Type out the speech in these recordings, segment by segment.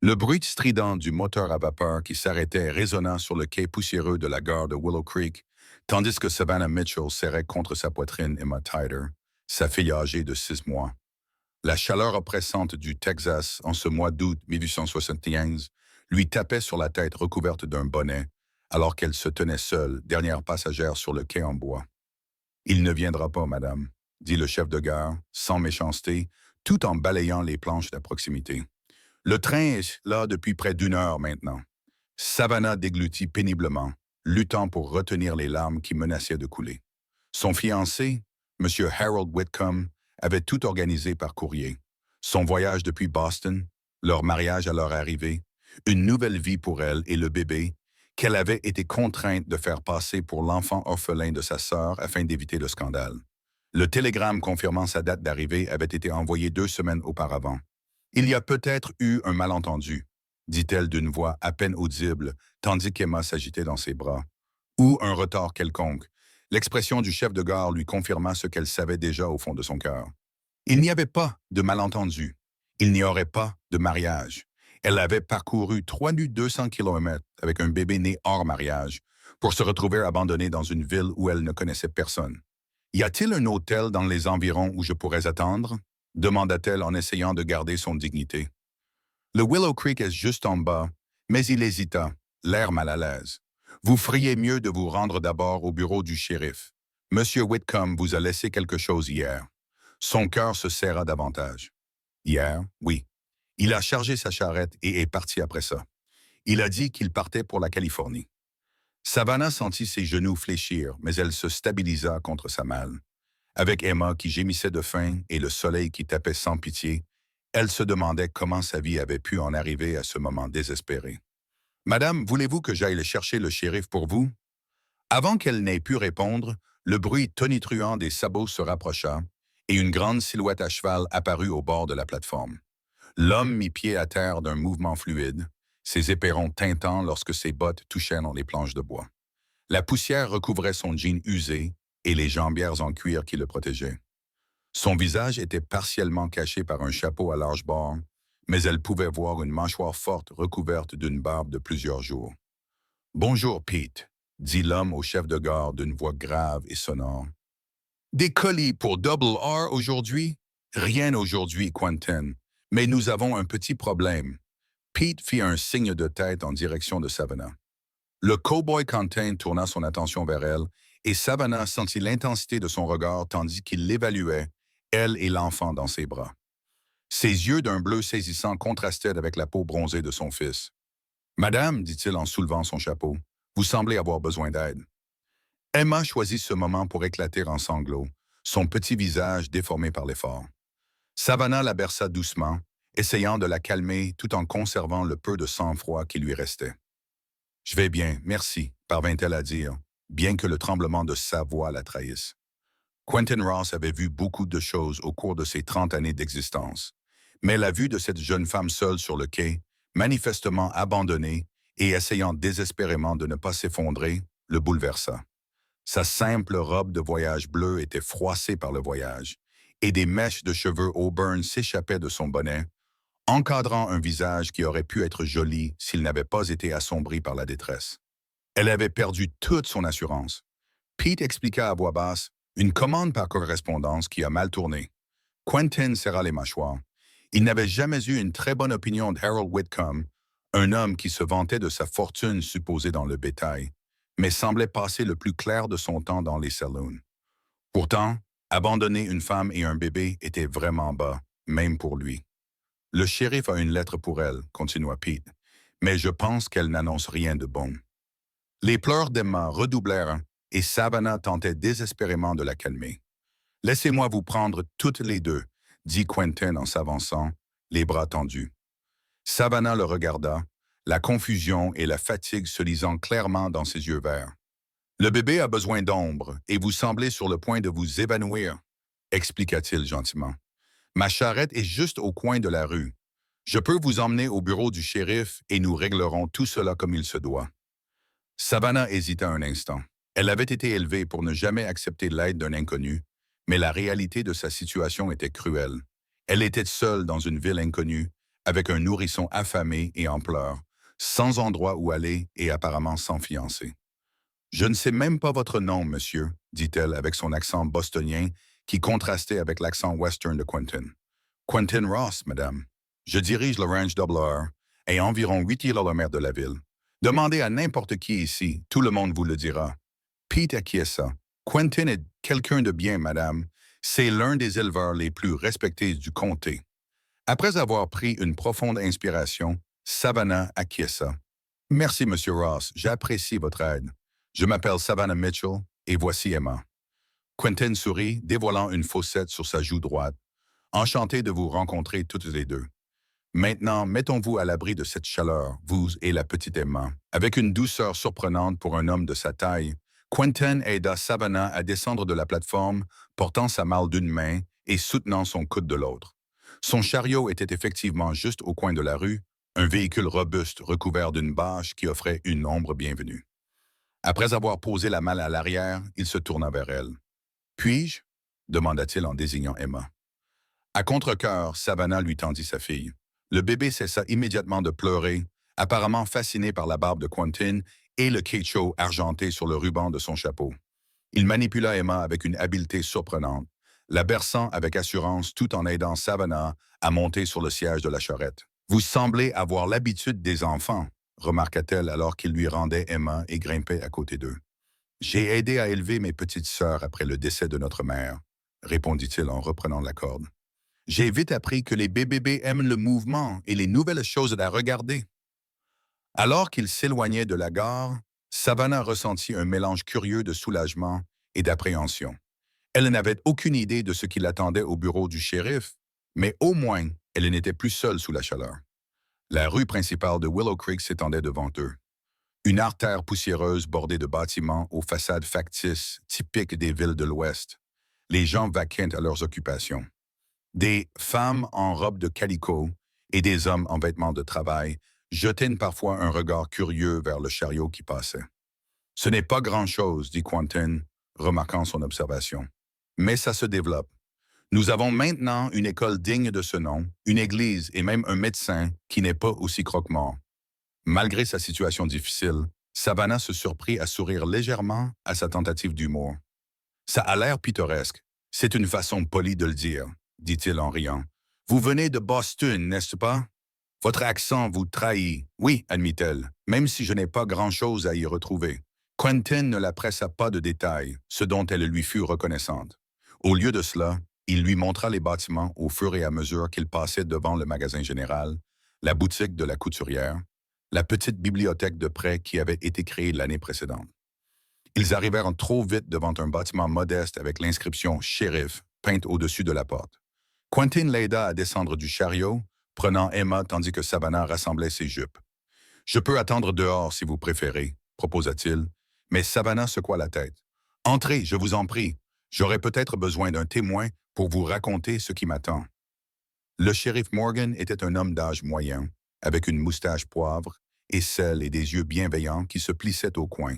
Le bruit strident du moteur à vapeur qui s'arrêtait résonna sur le quai poussiéreux de la gare de Willow Creek, tandis que Savannah Mitchell serrait contre sa poitrine Emma Tyler, sa fille âgée de 6 mois. La chaleur oppressante du Texas en ce mois d'août 1875 lui tapait sur la tête recouverte d'un bonnet, alors qu'elle se tenait seule, dernière passagère sur le quai en bois. Il ne viendra pas, madame, dit le chef de gare, sans méchanceté, tout en balayant les planches à proximité. Le train est là depuis près d'1 heure maintenant. Savannah déglutit péniblement, luttant pour retenir les larmes qui menaçaient de couler. Son fiancé, M. Harold Whitcomb, avait tout organisé par courrier. Son voyage depuis Boston, leur mariage à leur arrivée, une nouvelle vie pour elle et le bébé, qu'elle avait été contrainte de faire passer pour l'enfant orphelin de sa sœur afin d'éviter le scandale. Le télégramme confirmant sa date d'arrivée avait été envoyé 2 semaines auparavant. Il y a peut-être eu un malentendu, dit-elle d'une voix à peine audible, tandis qu'Emma s'agitait dans ses bras. Ou un retard quelconque. L'expression du chef de gare lui confirma ce qu'elle savait déjà au fond de son cœur. Il n'y avait pas de malentendu. Il n'y aurait pas de mariage. Elle avait parcouru 3200 kilomètres avec un bébé né hors mariage pour se retrouver abandonnée dans une ville où elle ne connaissait personne. Y a-t-il un hôtel dans les environs où je pourrais attendre? Demanda-t-elle en essayant de garder son dignité. Le Willow Creek est juste en bas, mais il hésita, l'air mal à l'aise. Vous feriez mieux de vous rendre d'abord au bureau du shérif. Monsieur Whitcomb vous a laissé quelque chose hier. Son cœur se serra davantage. Hier, oui. Il a chargé sa charrette et est parti après ça. Il a dit qu'il partait pour la Californie. Savannah sentit ses genoux fléchir, mais elle se stabilisa contre sa malle. Avec Emma qui gémissait de faim et le soleil qui tapait sans pitié, elle se demandait comment sa vie avait pu en arriver à ce moment désespéré. « Madame, voulez-vous que j'aille chercher le shérif pour vous? » Avant qu'elle n'ait pu répondre, le bruit tonitruant des sabots se rapprocha et une grande silhouette à cheval apparut au bord de la plateforme. L'homme mit pied à terre d'un mouvement fluide, ses éperons tintant lorsque ses bottes touchaient dans les planches de bois. La poussière recouvrait son jean usé et les jambières en cuir qui le protégeaient. Son visage était partiellement caché par un chapeau à large bord, mais elle pouvait voir une mâchoire forte recouverte d'une barbe de plusieurs jours. « Bonjour, Pete », dit l'homme au chef de gare d'une voix grave et sonore. « Des colis pour Double R aujourd'hui? Rien aujourd'hui, Quentin, mais nous avons un petit problème. » Pete fit un signe de tête en direction de Savannah. Le cow-boy Quentin tourna son attention vers elle et Savannah sentit l'intensité de son regard tandis qu'il l'évaluait, elle et l'enfant dans ses bras. Ses yeux d'un bleu saisissant contrastaient avec la peau bronzée de son fils. « Madame, dit-il en soulevant son chapeau, vous semblez avoir besoin d'aide. » Emma choisit ce moment pour éclater en sanglots, son petit visage déformé par l'effort. Savannah la berça doucement, essayant de la calmer tout en conservant le peu de sang-froid qui lui restait. « Je vais bien, merci, parvint-elle à dire, bien que le tremblement de sa voix la trahisse. Quentin Ross avait vu beaucoup de choses au cours de ses 30 années d'existence, mais la vue de cette jeune femme seule sur le quai, manifestement abandonnée et essayant désespérément de ne pas s'effondrer, le bouleversa. Sa simple robe de voyage bleue était froissée par le voyage, et des mèches de cheveux auburn s'échappaient de son bonnet, encadrant un visage qui aurait pu être joli s'il n'avait pas été assombri par la détresse. Elle avait perdu toute son assurance. Pete expliqua à voix basse, une commande par correspondance qui a mal tourné. Quentin serra les mâchoires. Il n'avait jamais eu une très bonne opinion d'Harold Whitcomb, un homme qui se vantait de sa fortune supposée dans le bétail, mais semblait passer le plus clair de son temps dans les saloons. Pourtant, abandonner une femme et un bébé était vraiment bas, même pour lui. « Le shérif a une lettre pour elle, » continua Pete, « mais je pense qu'elle n'annonce rien de bon. » Les pleurs d'Emma redoublèrent et Savannah tentait désespérément de la calmer. « Laissez-moi vous prendre toutes les deux, » dit Quentin en s'avançant, les bras tendus. Savannah le regarda, la confusion et la fatigue se lisant clairement dans ses yeux verts. « Le bébé a besoin d'ombre et vous semblez sur le point de vous évanouir, » expliqua-t-il gentiment. « Ma charrette est juste au coin de la rue. Je peux vous emmener au bureau du shérif et nous réglerons tout cela comme il se doit. » Savannah hésita un instant. Elle avait été élevée pour ne jamais accepter l'aide d'un inconnu, mais la réalité de sa situation était cruelle. Elle était seule dans une ville inconnue, avec un nourrisson affamé et en pleurs, sans endroit où aller et apparemment sans fiancé. « Je ne sais même pas votre nom, monsieur, dit-elle avec son accent bostonien qui contrastait avec l'accent western de Quentin. Quentin Ross, madame. Je dirige le ranch WR et environ 8 km de la ville. Demandez à n'importe qui ici, tout le monde vous le dira. Pete acquiesça. Quentin est quelqu'un de bien, madame. C'est l'un des éleveurs les plus respectés du comté. Après avoir pris une profonde inspiration, Savannah acquiesça. Merci, monsieur Ross, j'apprécie votre aide. Je m'appelle Savannah Mitchell et voici Emma. Quentin sourit, dévoilant une fossette sur sa joue droite. Enchanté de vous rencontrer toutes les deux. Maintenant, mettons-vous à l'abri de cette chaleur, vous et la petite Emma. Avec une douceur surprenante pour un homme de sa taille, Quentin aida Savannah à descendre de la plateforme, portant sa malle d'une main et soutenant son coude de l'autre. Son chariot était effectivement juste au coin de la rue, un véhicule robuste recouvert d'une bâche qui offrait une ombre bienvenue. Après avoir posé la malle à l'arrière, il se tourna vers elle. « Puis-je » demanda-t-il en désignant Emma. À contre-cœur, Savannah lui tendit sa fille. Le bébé cessa immédiatement de pleurer, apparemment fasciné par la barbe de Quentin et le kécho argenté sur le ruban de son chapeau. Il manipula Emma avec une habileté surprenante, la berçant avec assurance tout en aidant Savannah à monter sur le siège de la charrette. « Vous semblez avoir l'habitude des enfants, » remarqua-t-elle alors qu'il lui rendait Emma et grimpait à côté d'eux. « J'ai aidé à élever mes petites sœurs après le décès de notre mère, » répondit-il en reprenant la corde. « J'ai vite appris que les bébés aiment le mouvement et les nouvelles choses à regarder. » Alors qu'il s'éloignait de la gare, Savannah ressentit un mélange curieux de soulagement et d'appréhension. Elle n'avait aucune idée de ce qui l'attendait au bureau du shérif, mais au moins, elle n'était plus seule sous la chaleur. La rue principale de Willow Creek s'étendait devant eux. Une artère poussiéreuse bordée de bâtiments aux façades factices typiques des villes de l'Ouest. Les gens vaquaient à leurs occupations. Des femmes en robe de calicot et des hommes en vêtements de travail jetaient parfois un regard curieux vers le chariot qui passait. « Ce n'est pas grand-chose, dit Quentin, remarquant son observation. Mais ça se développe. Nous avons maintenant une école digne de ce nom, une église et même un médecin qui n'est pas aussi croque-mort. » Malgré sa situation difficile, Savannah se surprit à sourire légèrement à sa tentative d'humour. « Ça a l'air pittoresque. C'est une façon polie de le dire, » dit-il en riant. « Vous venez de Boston, n'est-ce pas? Votre accent vous trahit. Oui, admit-elle, même si je n'ai pas grand-chose à y retrouver. » Quentin ne la pressa pas de détails, ce dont elle lui fut reconnaissante. Au lieu de cela, il lui montra les bâtiments au fur et à mesure qu'il passait devant le magasin général, la boutique de la couturière, la petite bibliothèque de prêt qui avait été créée l'année précédente. Ils arrivèrent trop vite devant un bâtiment modeste avec l'inscription « Shérif » peinte au-dessus de la porte. Quentin l'aida à descendre du chariot, prenant Emma tandis que Savannah rassemblait ses jupes. « Je peux attendre dehors si vous préférez, » proposa-t-il, mais Savannah secoua la tête. « Entrez, je vous en prie. J'aurai peut-être besoin d'un témoin pour vous raconter ce qui m'attend. » Le shérif Morgan était un homme d'âge moyen, avec une moustache poivre et sel et des yeux bienveillants qui se plissaient au coin.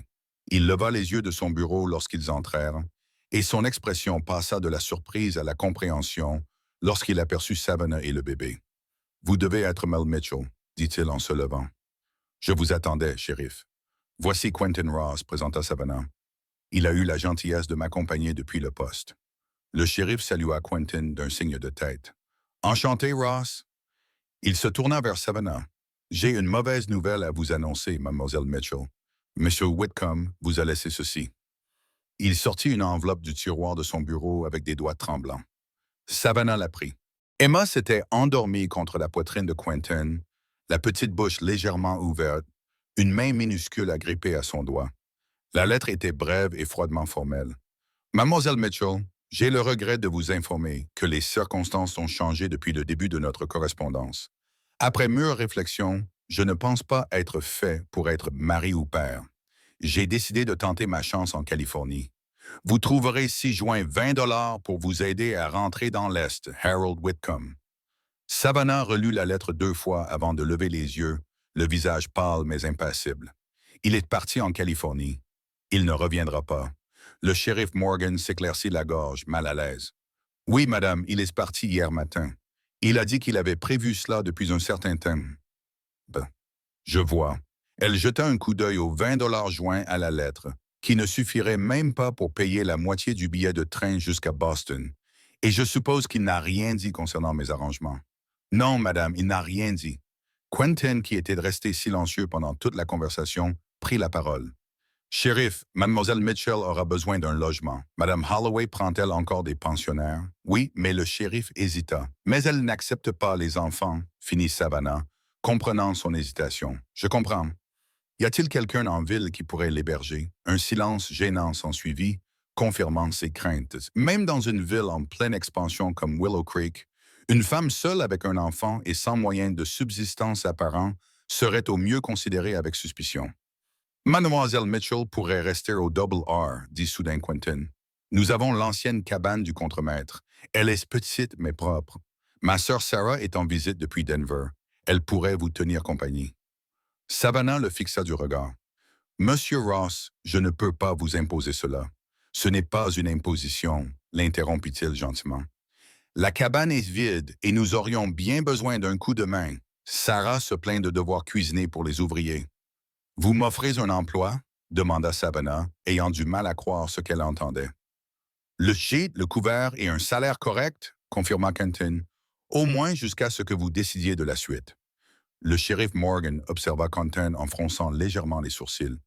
Il leva les yeux de son bureau lorsqu'ils entrèrent, et son expression passa de la surprise à la compréhension lorsqu'il aperçut Savannah et le bébé. « Vous devez être Mel Mitchell, » dit-il en se levant. « Je vous attendais, shérif. Voici Quentin Ross, présenta Savannah. Il a eu la gentillesse de m'accompagner depuis le poste. » Le shérif salua Quentin d'un signe de tête. « Enchanté, Ross. » Il se tourna vers Savannah. « J'ai une mauvaise nouvelle à vous annoncer, mademoiselle Mitchell. Monsieur Whitcomb vous a laissé ceci. » Il sortit une enveloppe du tiroir de son bureau avec des doigts tremblants. Savannah la prit. Emma s'était endormie contre la poitrine de Quentin, la petite bouche légèrement ouverte, une main minuscule agrippée à son doigt. La lettre était brève et froidement formelle. « Mademoiselle Mitchell, j'ai le regret de vous informer que les circonstances ont changé depuis le début de notre correspondance. Après mûre réflexion, je ne pense pas être fait pour être mari ou père. J'ai décidé de tenter ma chance en Californie. Vous trouverez ci-joint 20 $ pour vous aider à rentrer dans l'Est, Harold Whitcomb. » Savannah relut la lettre 2 fois avant de lever les yeux, le visage pâle mais impassible. Il est parti en Californie. Il ne reviendra pas. Le shérif Morgan s'éclaircit la gorge, mal à l'aise. « Oui, madame, il est parti hier matin. Il a dit qu'il avait prévu cela depuis un certain temps. Ben, je vois. Elle jeta un coup d'œil aux 20 $ joints à la lettre, qui ne suffirait même pas pour payer la moitié du billet de train jusqu'à Boston. Et je suppose qu'il n'a rien dit concernant mes arrangements. Non, madame, il n'a rien dit. Quentin, qui était resté silencieux pendant toute la conversation, prit la parole. Shérif, mademoiselle Mitchell aura besoin d'un logement. Madame Holloway prend-elle encore des pensionnaires? Oui, mais le shérif hésita. Mais elle n'accepte pas les enfants, finit Savannah, comprenant son hésitation. Je comprends. Y a-t-il quelqu'un en ville qui pourrait l'héberger? Un silence gênant s'ensuivit, confirmant ses craintes. Même dans une ville en pleine expansion comme Willow Creek, une femme seule avec un enfant et sans moyen de subsistance apparent serait au mieux considérée avec suspicion. Mademoiselle Mitchell pourrait rester au Double R, dit soudain Quentin. Nous avons l'ancienne cabane du contremaître. Elle est petite mais propre. Ma sœur Sarah est en visite depuis Denver. Elle pourrait vous tenir compagnie. Savannah le fixa du regard. Monsieur Ross, je ne peux pas vous imposer cela. Ce n'est pas une imposition, l'interrompit-il gentiment. La cabane est vide et nous aurions bien besoin d'un coup de main. Sarah se plaint de devoir cuisiner pour les ouvriers. Vous m'offrez un emploi? Demanda Savannah, ayant du mal à croire ce qu'elle entendait. Le gîte, le couvert et un salaire correct? Confirma Quentin. Au moins jusqu'à ce que vous décidiez de la suite. Le shérif Morgan observa Quentin en fronçant légèrement les sourcils.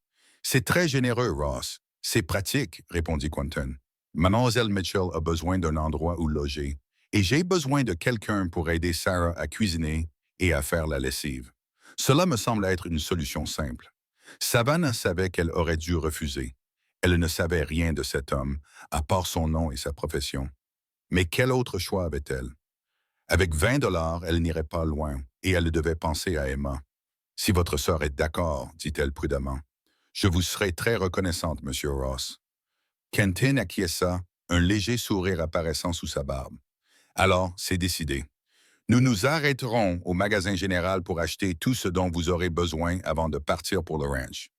C'est très généreux, Ross. C'est pratique, répondit Quentin. Mademoiselle Mitchell a besoin d'un endroit où loger, et j'ai besoin de quelqu'un pour aider Sarah à cuisiner et à faire la lessive. Cela me semble être une solution simple. Savannah savait qu'elle aurait dû refuser. Elle ne savait rien de cet homme, à part son nom et sa profession. Mais quel autre choix avait-elle? Avec 20 $, elle n'irait pas loin, et elle devait penser à Emma. Si votre sœur est d'accord, dit-elle prudemment, je vous serai très reconnaissante, Monsieur Ross. Quentin acquiesça, un léger sourire apparaissant sous sa barbe. Alors, c'est décidé. Nous nous arrêterons au magasin général pour acheter tout ce dont vous aurez besoin avant de partir pour le ranch.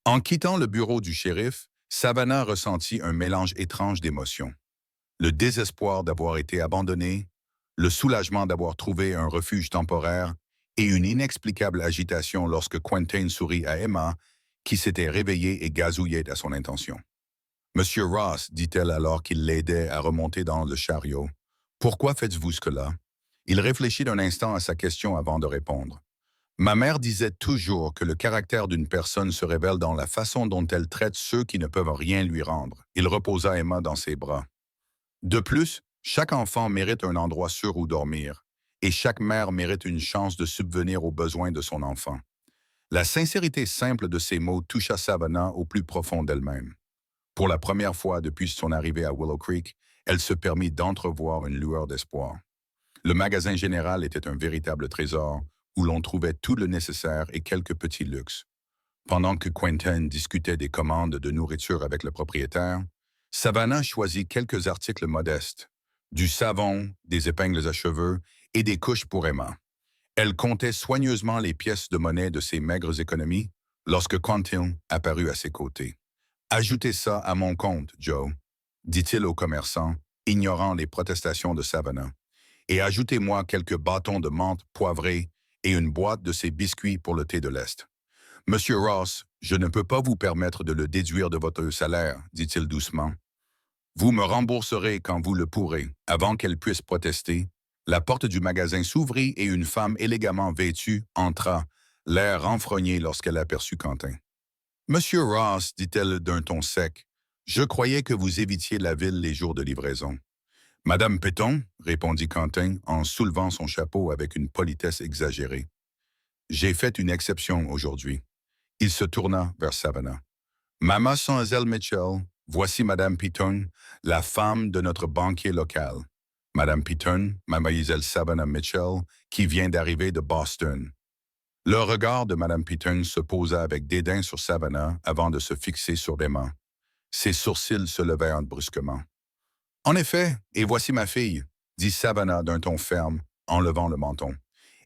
En quittant le bureau du shérif, Savannah ressentit un mélange étrange d'émotions. Le désespoir d'avoir été abandonné, le soulagement d'avoir trouvé un refuge temporaire et une inexplicable agitation lorsque Quentin sourit à Emma, qui s'était réveillée et gazouillait à son intention. Monsieur Ross, dit-elle alors qu'il l'aidait à remonter dans le chariot, pourquoi faites-vous cela? Il réfléchit un instant à sa question avant de répondre. Ma mère disait toujours que le caractère d'une personne se révèle dans la façon dont elle traite ceux qui ne peuvent rien lui rendre. Il reposa Emma dans ses bras. De plus, chaque enfant mérite un endroit sûr où dormir, et chaque mère mérite une chance de subvenir aux besoins de son enfant. La sincérité simple de ces mots toucha Savannah au plus profond d'elle-même. Pour la première fois depuis son arrivée à Willow Creek, elle se permit d'entrevoir une lueur d'espoir. Le magasin général était un véritable trésor où l'on trouvait tout le nécessaire et quelques petits luxes. Pendant que Quentin discutait des commandes de nourriture avec le propriétaire, Savannah choisit quelques articles modestes, du savon, des épingles à cheveux et des couches pour Emma. Elle comptait soigneusement les pièces de monnaie de ses maigres économies lorsque Quentin apparut à ses côtés. « Ajoutez ça à mon compte, Joe, dit-il au commerçant, ignorant les protestations de Savannah. Et ajoutez-moi quelques bâtons de menthe poivrés et une boîte de ces biscuits pour le thé de l'Est. Monsieur Ross, je ne peux pas vous permettre de le déduire de votre salaire, dit-il doucement. Vous me rembourserez quand vous le pourrez. Avant qu'elle puisse protester, la porte du magasin s'ouvrit et une femme élégamment vêtue entra, l'air renfrogné lorsqu'elle aperçut Quentin. Monsieur Ross, dit-elle d'un ton sec, je croyais que vous évitiez la ville les jours de livraison. Madame Péton, répondit Quentin en soulevant son chapeau avec une politesse exagérée. J'ai fait une exception aujourd'hui. Il se tourna vers Savannah. Mademoiselle Mitchell, voici Madame Péton, la femme de notre banquier local. Madame Péton, Mademoiselle Savannah Mitchell, qui vient d'arriver de Boston. Le regard de Madame Péton se posa avec dédain sur Savannah avant de se fixer sur Emma. Ses sourcils se levèrent brusquement. En effet, et voici ma fille, dit Savannah d'un ton ferme, en levant le menton.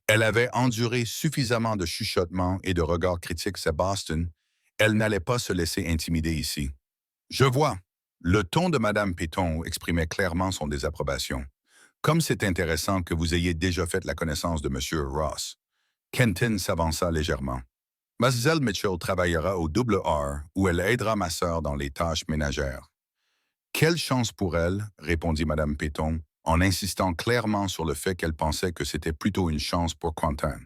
Elle avait enduré suffisamment de chuchotements et de regards critiques à Boston. Elle n'allait pas se laisser intimider ici. Je vois. Le ton de Madame Péton exprimait clairement son désapprobation. Comme c'est intéressant que vous ayez déjà fait la connaissance de Monsieur Ross. Kenton s'avança légèrement. Mademoiselle Mitchell travaillera au double R, où elle aidera ma sœur dans les tâches ménagères. Quelle chance pour elle, répondit Madame Péton, en insistant clairement sur le fait qu'elle pensait que c'était plutôt une chance pour Quentin.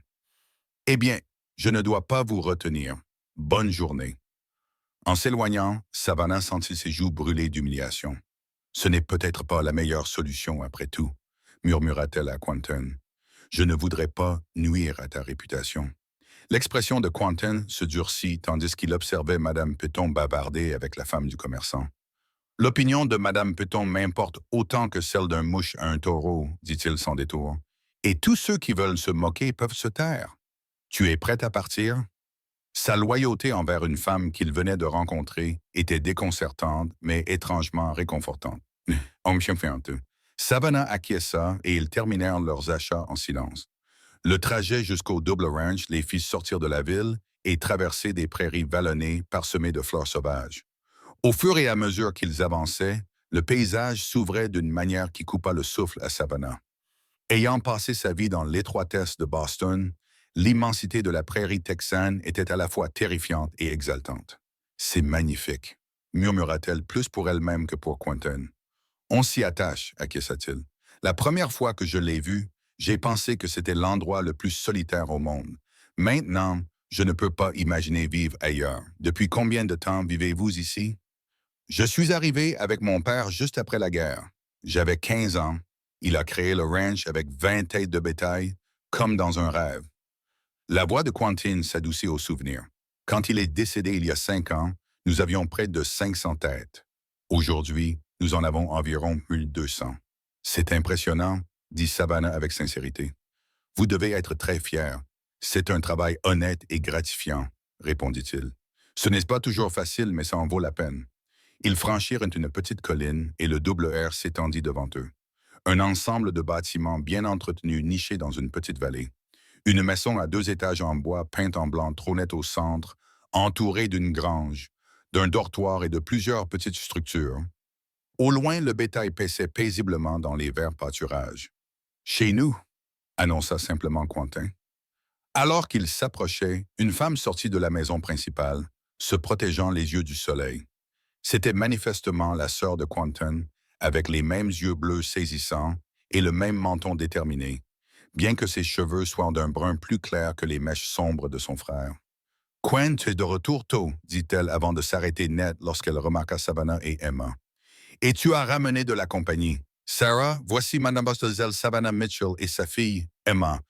Eh bien, je ne dois pas vous retenir. Bonne journée. En s'éloignant, Savannah sentit ses joues brûler d'humiliation. Ce n'est peut-être pas la meilleure solution après tout, murmura-t-elle à Quentin. Je ne voudrais pas nuire à ta réputation. L'expression de Quentin se durcit tandis qu'il observait Madame Péton bavarder avec la femme du commerçant. L'opinion de Madame Péton m'importe autant que celle d'un mouche à un taureau, dit-il sans détour. Et tous ceux qui veulent se moquer peuvent se taire. Tu es prête à partir? Sa loyauté envers une femme qu'il venait de rencontrer était déconcertante, mais étrangement réconfortante. Homme chien fait un peu. Savannah acquiesça et ils terminèrent leurs achats en silence. Le trajet jusqu'au Double Ranch les fit sortir de la ville et traverser des prairies vallonnées parsemées de fleurs sauvages. Au fur et à mesure qu'ils avançaient, le paysage s'ouvrait d'une manière qui coupa le souffle à Savannah. Ayant passé sa vie dans l'étroitesse de Boston, l'immensité de la prairie texane était à la fois terrifiante et exaltante. « C'est magnifique », murmura-t-elle plus pour elle-même que pour Quentin. « On s'y attache », acquiesça-t-il. « La première fois que je l'ai vu, j'ai pensé que c'était l'endroit le plus solitaire au monde. Maintenant, je ne peux pas imaginer vivre ailleurs. Depuis combien de temps vivez-vous ici? » « Je suis arrivé avec mon père juste après la guerre. J'avais 15 ans. Il a créé le ranch avec 20 têtes de bétail, comme dans un rêve. » La voix de Quentin s'adoucit au souvenir. Quand il est décédé il y a 5 ans, nous avions près de 500 têtes. Aujourd'hui, nous en avons environ 1200. C'est impressionnant, dit Savannah avec sincérité. Vous devez être très fier. C'est un travail honnête et gratifiant, répondit-il. Ce n'est pas toujours facile, mais ça en vaut la peine. Ils franchirent une petite colline et le double R s'étendit devant eux. Un ensemble de bâtiments bien entretenus nichés dans une petite vallée. Une maison à 2 étages en bois peinte en blanc trônait au centre, entourée d'une grange, d'un dortoir et de plusieurs petites structures. Au loin, le bétail paissait paisiblement dans les verts pâturages. « Chez nous », annonça simplement Quentin. Alors qu'il s'approchait, une femme sortit de la maison principale, se protégeant les yeux du soleil. C'était manifestement la sœur de Quentin, avec les mêmes yeux bleus saisissants et le même menton déterminé, bien que ses cheveux soient d'un brun plus clair que les mèches sombres de son frère. « Quent est de retour tôt, dit-elle avant de s'arrêter net lorsqu'elle remarqua Savannah et Emma. « Et tu as ramené de la compagnie. Sarah, voici Mademoiselle Savannah Mitchell et sa fille, Emma, »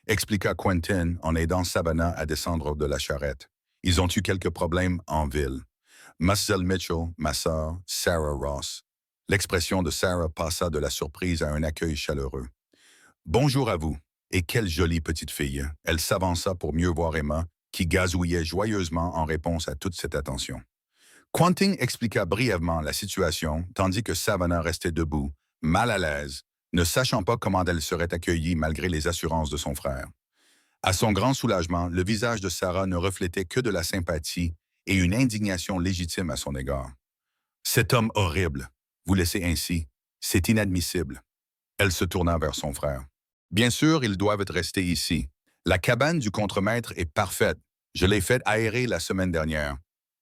expliqua Quentin en aidant Savannah à descendre de la charrette. Ils ont eu quelques problèmes en ville. Mademoiselle Mitchell, ma sœur, Sarah Ross. L'expression de Sarah passa de la surprise à un accueil chaleureux. « Bonjour à vous, et quelle jolie petite fille. » Elle s'avança pour mieux voir Emma, qui gazouillait joyeusement en réponse à toute cette attention. Quentin expliqua brièvement la situation, tandis que Savannah restait debout, mal à l'aise, ne sachant pas comment elle serait accueillie malgré les assurances de son frère. À son grand soulagement, le visage de Sarah ne reflétait que de la sympathie et une indignation légitime à son égard. « Cet homme horrible, vous laissez ainsi, c'est inadmissible. » Elle se tourna vers son frère. « Bien sûr, ils doivent rester ici. La cabane du contremaître est parfaite. Je l'ai faite aérer la semaine dernière.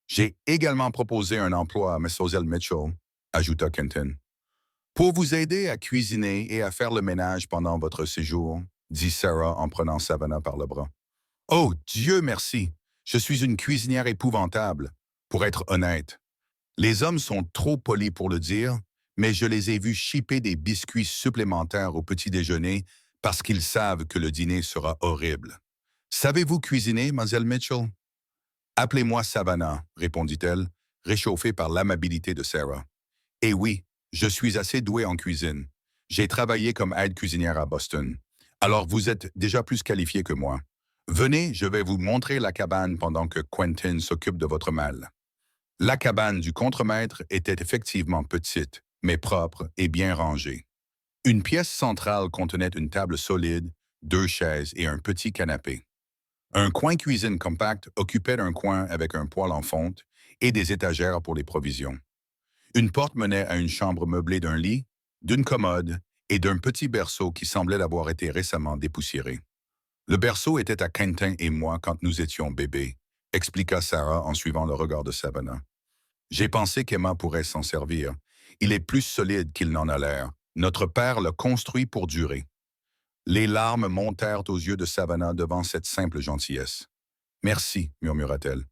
J'ai également proposé un emploi à Mademoiselle Mitchell, » ajouta Kenton. « Pour vous aider à cuisiner et à faire le ménage pendant votre séjour, » dit Sarah en prenant Savannah par le bras. « Oh, Dieu merci! Je suis une cuisinière épouvantable, pour être honnête. Les hommes sont trop polis pour le dire, mais je les ai vus chipper des biscuits supplémentaires au petit déjeuner parce qu'ils savent que le dîner sera horrible. Savez-vous cuisiner, Mademoiselle Mitchell? » « Appelez-moi Savannah, » répondit-elle, réchauffée par l'amabilité de Sarah. « Et oui, je suis assez douée en cuisine. J'ai travaillé comme aide-cuisinière à Boston. Alors vous êtes déjà plus qualifiée que moi. Venez, je vais vous montrer la cabane pendant que Quentin s'occupe de votre malle. » La cabane du contremaître était effectivement petite, mais propre et bien rangée. Une pièce centrale contenait une table solide, 2 chaises et un petit canapé. Un coin cuisine compact occupait un coin avec un poêle en fonte et des étagères pour les provisions. Une porte menait à une chambre meublée d'un lit, d'une commode et d'un petit berceau qui semblait avoir été récemment dépoussiéré. Le berceau était à Quentin et moi quand nous étions bébés, expliqua Sarah en suivant le regard de Savannah. J'ai pensé qu'Emma pourrait s'en servir. Il est plus solide qu'il n'en a l'air. Notre père l'a construit pour durer. Les larmes montèrent aux yeux de Savannah devant cette simple gentillesse. Merci, murmura-t-elle.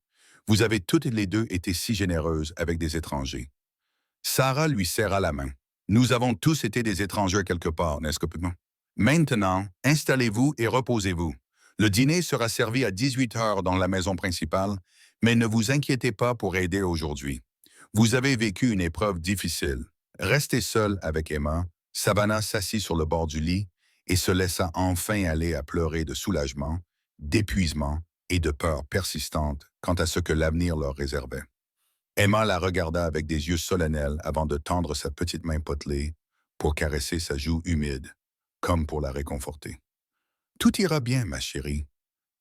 Vous avez toutes les deux été si généreuses avec des étrangers. Sarah lui serra la main. Nous avons tous été des étrangers quelque part, n'est-ce pas? Maintenant, installez-vous et reposez-vous. Le dîner sera servi à 18 heures dans la maison principale, mais ne vous inquiétez pas pour aider aujourd'hui. Vous avez vécu une épreuve difficile. Restez seul avec Emma. Savannah s'assit sur le bord du lit et se laissa enfin aller à pleurer de soulagement, d'épuisement et de peur persistante quant à ce que l'avenir leur réservait. Emma la regarda avec des yeux solennels avant de tendre sa petite main potelée pour caresser sa joue humide, comme pour la réconforter. « Tout ira bien, ma chérie »,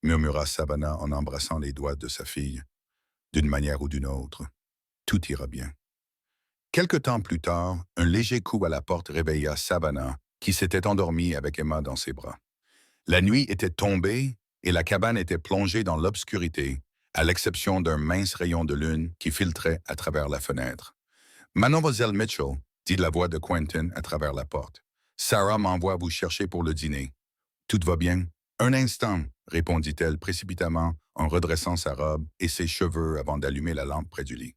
murmura Savannah en embrassant les doigts de sa fille. D'une manière ou d'une autre, tout ira bien. Quelque temps plus tard, un léger coup à la porte réveilla Savannah, qui s'était endormie avec Emma dans ses bras. La nuit était tombée et la cabane était plongée dans l'obscurité, à l'exception d'un mince rayon de lune qui filtrait à travers la fenêtre. « Mademoiselle Mitchell, dit la voix de Quentin à travers la porte. Sarah m'envoie vous chercher pour le dîner. Tout va bien? Un instant, répondit-elle précipitamment en redressant sa robe et ses cheveux avant d'allumer la lampe près du lit.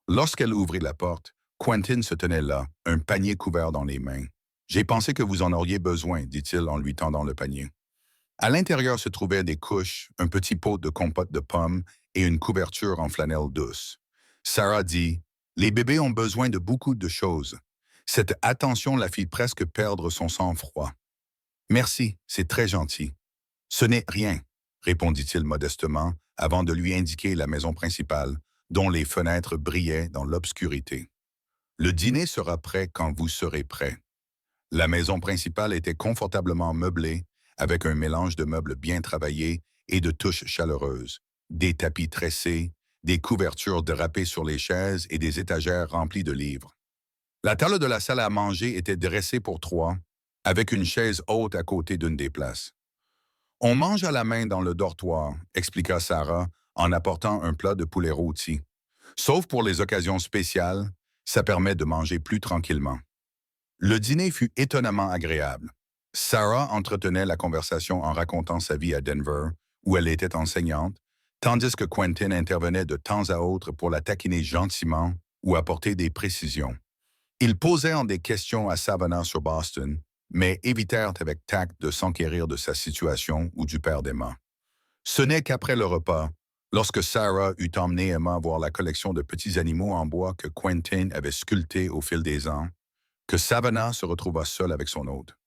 Lorsqu'elle ouvrit la porte, Quentin se tenait là, un panier couvert dans les mains. « J'ai pensé que vous en auriez besoin, dit-il en lui tendant le panier. À l'intérieur se trouvaient des couches, un petit pot de compote de pommes et une couverture en flanelle douce. Sarah dit « Les bébés ont besoin de beaucoup de choses. » Cette attention la fit presque perdre son sang-froid. « Merci, c'est très gentil. »« Ce n'est rien, » répondit-il modestement avant de lui indiquer la maison principale, dont les fenêtres brillaient dans l'obscurité. « Le dîner sera prêt quand vous serez prêt. » La maison principale était confortablement meublée, avec un mélange de meubles bien travaillés et de touches chaleureuses, des tapis tressés, des couvertures drapées sur les chaises et des étagères remplies de livres. La table de la salle à manger était dressée pour trois, avec une chaise haute à côté d'une des places. « On mange à la main dans le dortoir », expliqua Sarah en apportant un plat de poulet rôti. « Sauf pour les occasions spéciales, ça permet de manger plus tranquillement. » Le dîner fut étonnamment agréable. Sarah entretenait la conversation en racontant sa vie à Denver, où elle était enseignante, tandis que Quentin intervenait de temps à autre pour la taquiner gentiment ou apporter des précisions. Ils posèrent des questions à Savannah sur Boston, mais évitèrent avec tact de s'enquérir de sa situation ou du père d'Emma. Ce n'est qu'après le repas, lorsque Sarah eut emmené Emma voir la collection de petits animaux en bois que Quentin avait sculptés au fil des ans, que Savannah se retrouva seule avec son hôte.